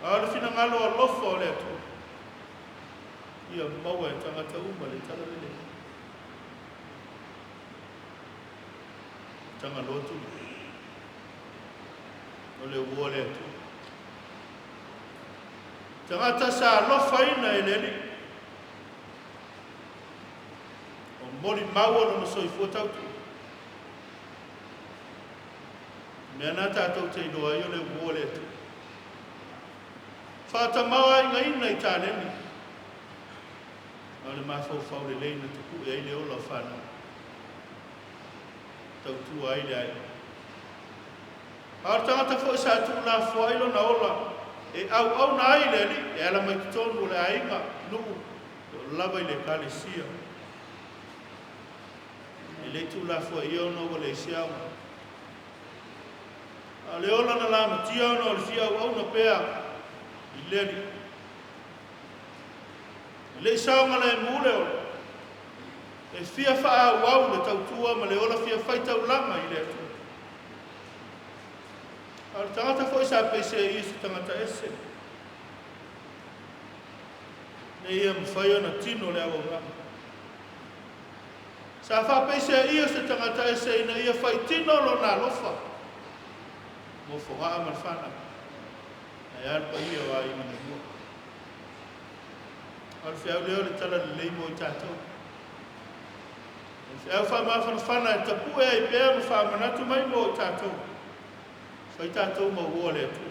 A le fina ngalo o lofa o le atu. Ia maua e tangata uma le tala le. Tanga lotu. O le ua le atu. Tangata sa lofa ina e le li. O mori maua no soifua tautu. Mea nā tātou te idoa i o le ua le atu. Whāta maua inga ina i tāneni. O le mawhau le leina te ku e ai le ola whāna. Tau tua ai le ai. Ar tangata fo sa tu la fo ai lo na ola. E au na ai le li. E ala mai tonu le ainga. Nuku. Lava i le kale sia. E le tu la fo i o no le siau. A le ola na la matia ona o le fia au na pea i leri. Le isaonga le mule o. E fia faa au le tautua ma le ola fia faita ulanga i le atu. A le tangata fo isa pese i isi tangata ese. Ne ia mwhaia na tino le awa urama. Sa faa pese i isi tangata ese ina ia fai tino lo na lofa. Mo fonga malfana ai alpa ia wa i mana mua al fiau leo le tala le leimo i tātou al fiau wha mawhanawhana e tapu e ai pēr ma wha manatu mai mo i tātou whai tātou ma ua le atu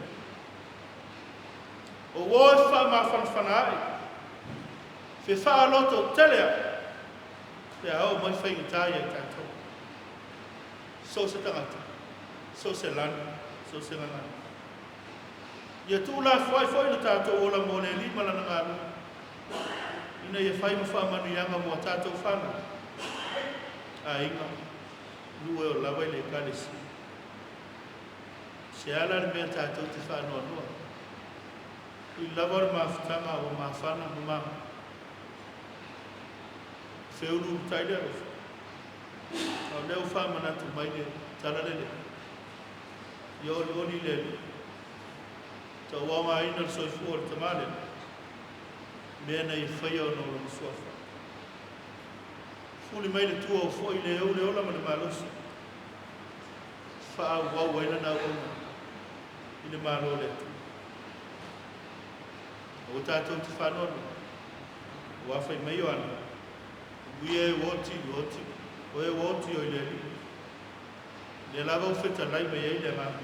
o ua e wha mawhanawhana ai whi wha aloto telea te au mai whai ngitai e tātou so se tangata, so se lana, so se ngana. Ia tu la foi le tātou o la mo le lima lana ngānu. Ina ia whai mawhamanu ianga mua tātou whana. A inga, lue o lawai le kalesi. Se ala le mea tātou te whanoa noa. I lawa le mawhitanga o mawhana mama. Whiunu taile o. O leo whamana tu mai le tararele. Yo li le. Ta wama ina le soifua le tamale. Mea nei whaia o no le suafa. Fuli mai le tua o foi le au le ola ma le malosi. Wha au wau waina na ona. I le malo le tu. O tātou te whanonu. O awhai mai o ana. Ui e woti. O e woti o i le li. Le lava u wheta lai mai ei le mama.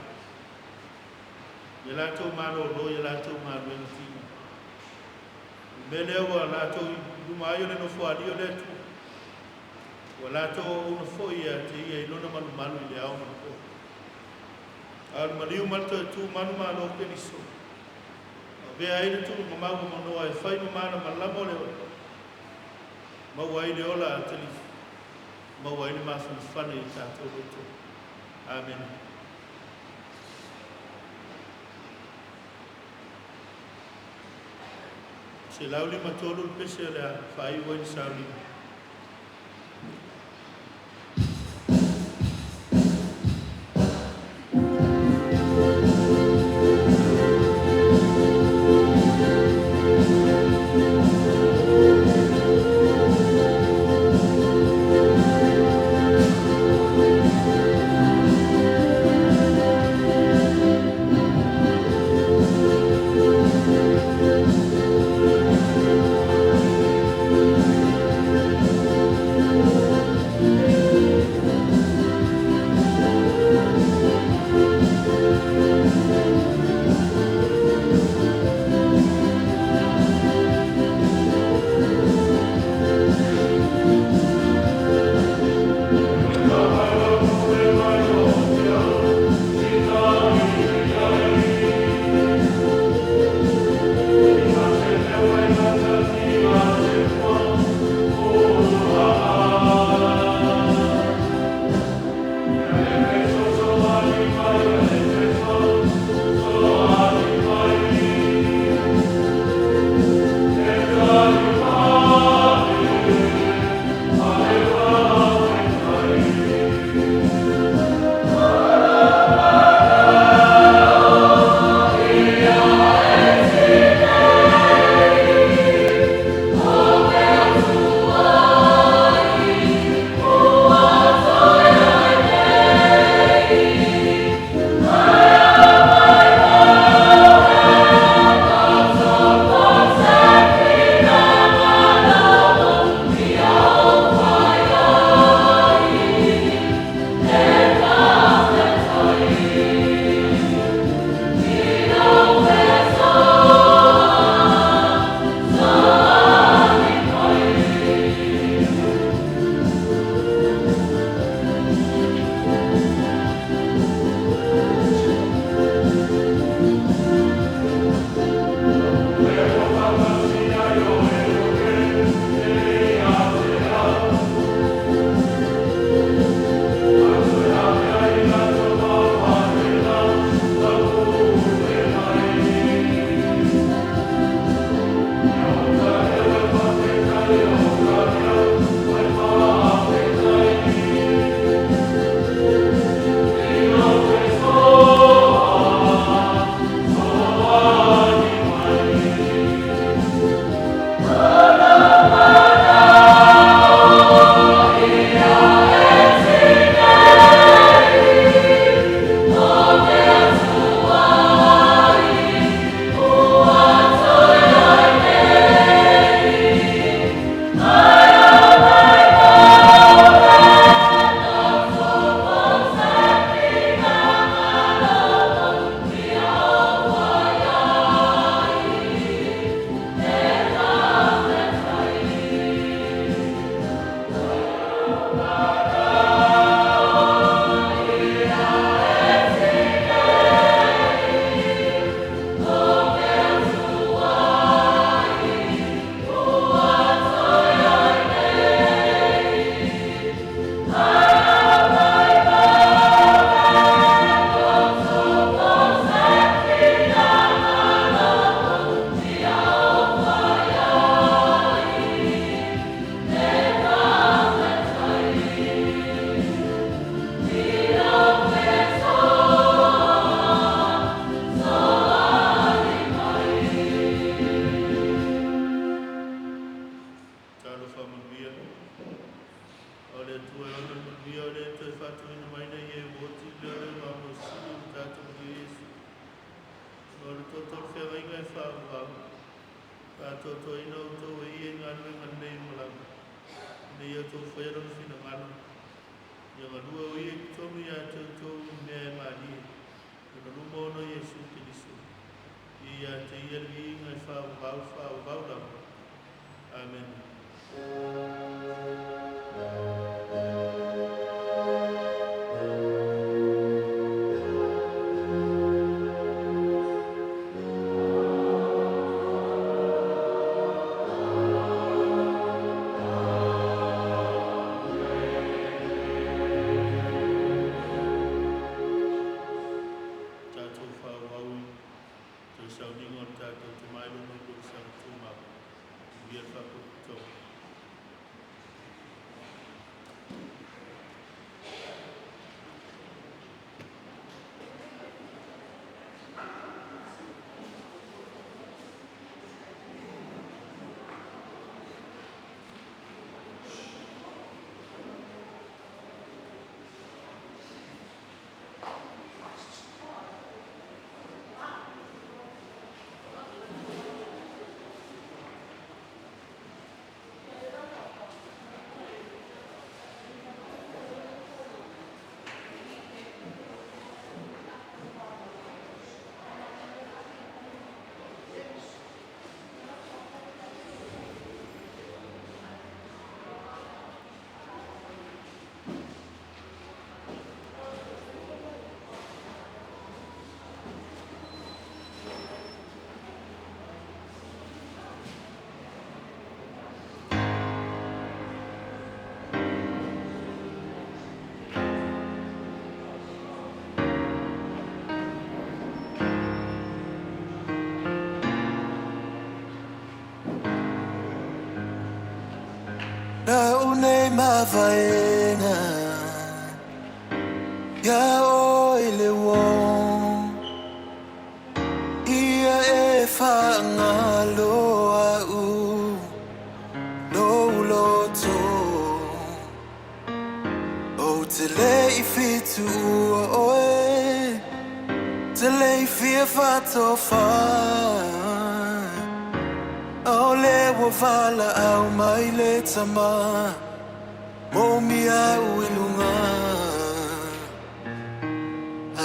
Ia lātou mālo lo, ia lātou mālo e tina. Me leo wa lātou i luma ai o le no whaari o le tu. Wa lātou o no fo ia te ia i lona manu manu i le au manu ko. Al mariu malta e tu manu mālo ke niso. Vea ai le tu mamawa manoa e whai mamana malamo le o. Mau ai le ola a tali. Mau ai le mawhana whana i tātou le tu. Amen. Se lauli matolu pese le whai wai sauli. ia o le toi whātu ina mai nei e woti lea le mamo sili o tātou ki Yesu. O le tōtoro whenga inga e whāwau. Tātou ina o tō e ie ngā ruenga nei malanga. Nei a tō whaera o whina ngana. Ia ngā rua o ie ki tōmi a tō mea e mani. Ia ngā ruma ono Yesu Kirisu. Ia te ia li inga e whāwau lau. Amen. Na une mavaena ya oile wong ia e whangaloa u no loto o te lei fitu oe te lei fia whatofa o le wawala au mai le tama momi au ilunga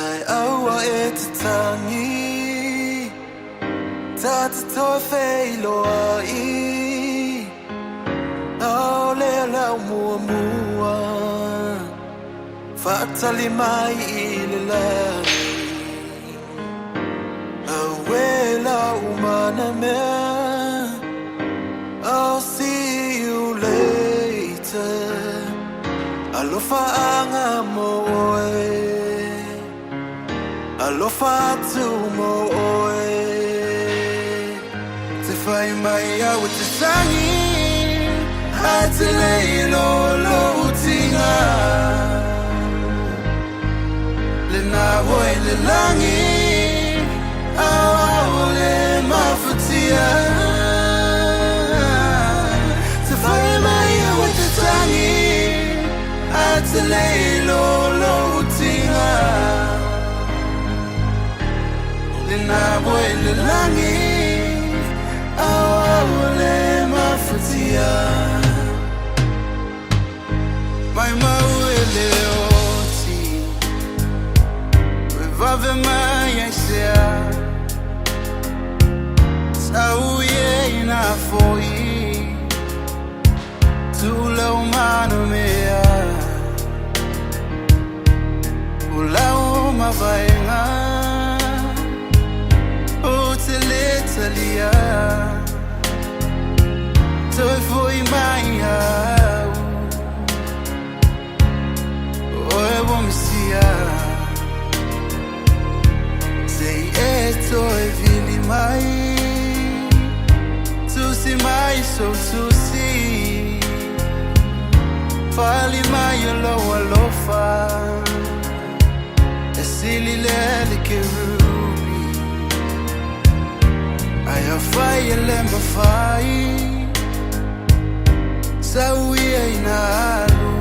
ai aua e te tangi tata toi feiloa i o le lau mua mua fatali mai i le langi au e lau mana mea I'll see you later. Alofa anga moe, alofa tu moe. Te whai mai au te sangi, a te leilo lo tinga. Le na hoi le langi, au le mafutia. Te leilo lo tinga le na boe le langi au le mafutia mai mau le oti vave mai aisea sau ye na foi tu lo mano mea Lau mavaenga o te letalia toi foi mai au o e wamisia sei e toi vili mai tu si mai so tu si fali mai lo alofa Silly lele ke rubi Ai a fai e lemba fai Sau ia ina alu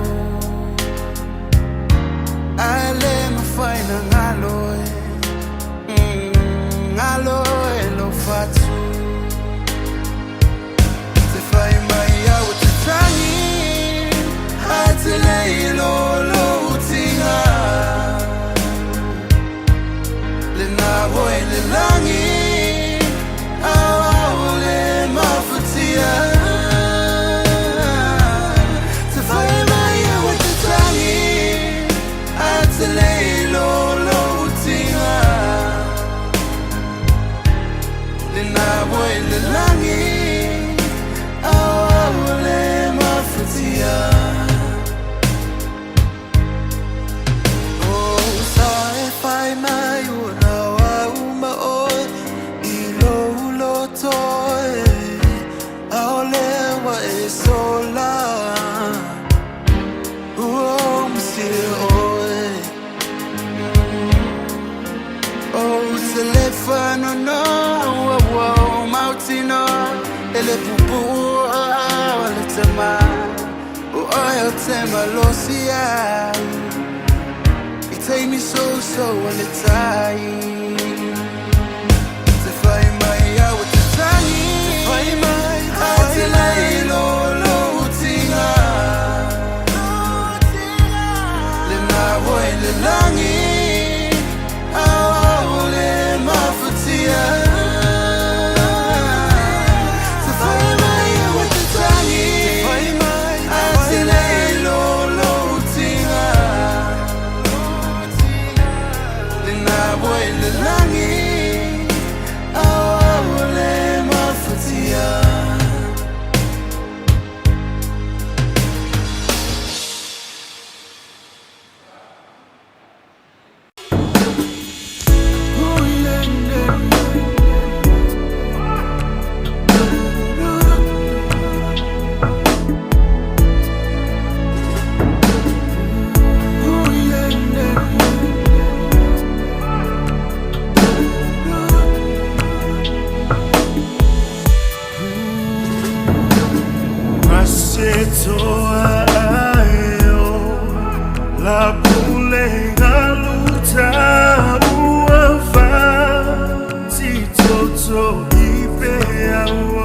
wale tema oyo tema losia itay mi so wale tai te fai mai ya wate tangi te fai mai atilai lo tinga le na woi le langi awole mafutia La pulega luta uafa si toto ipe au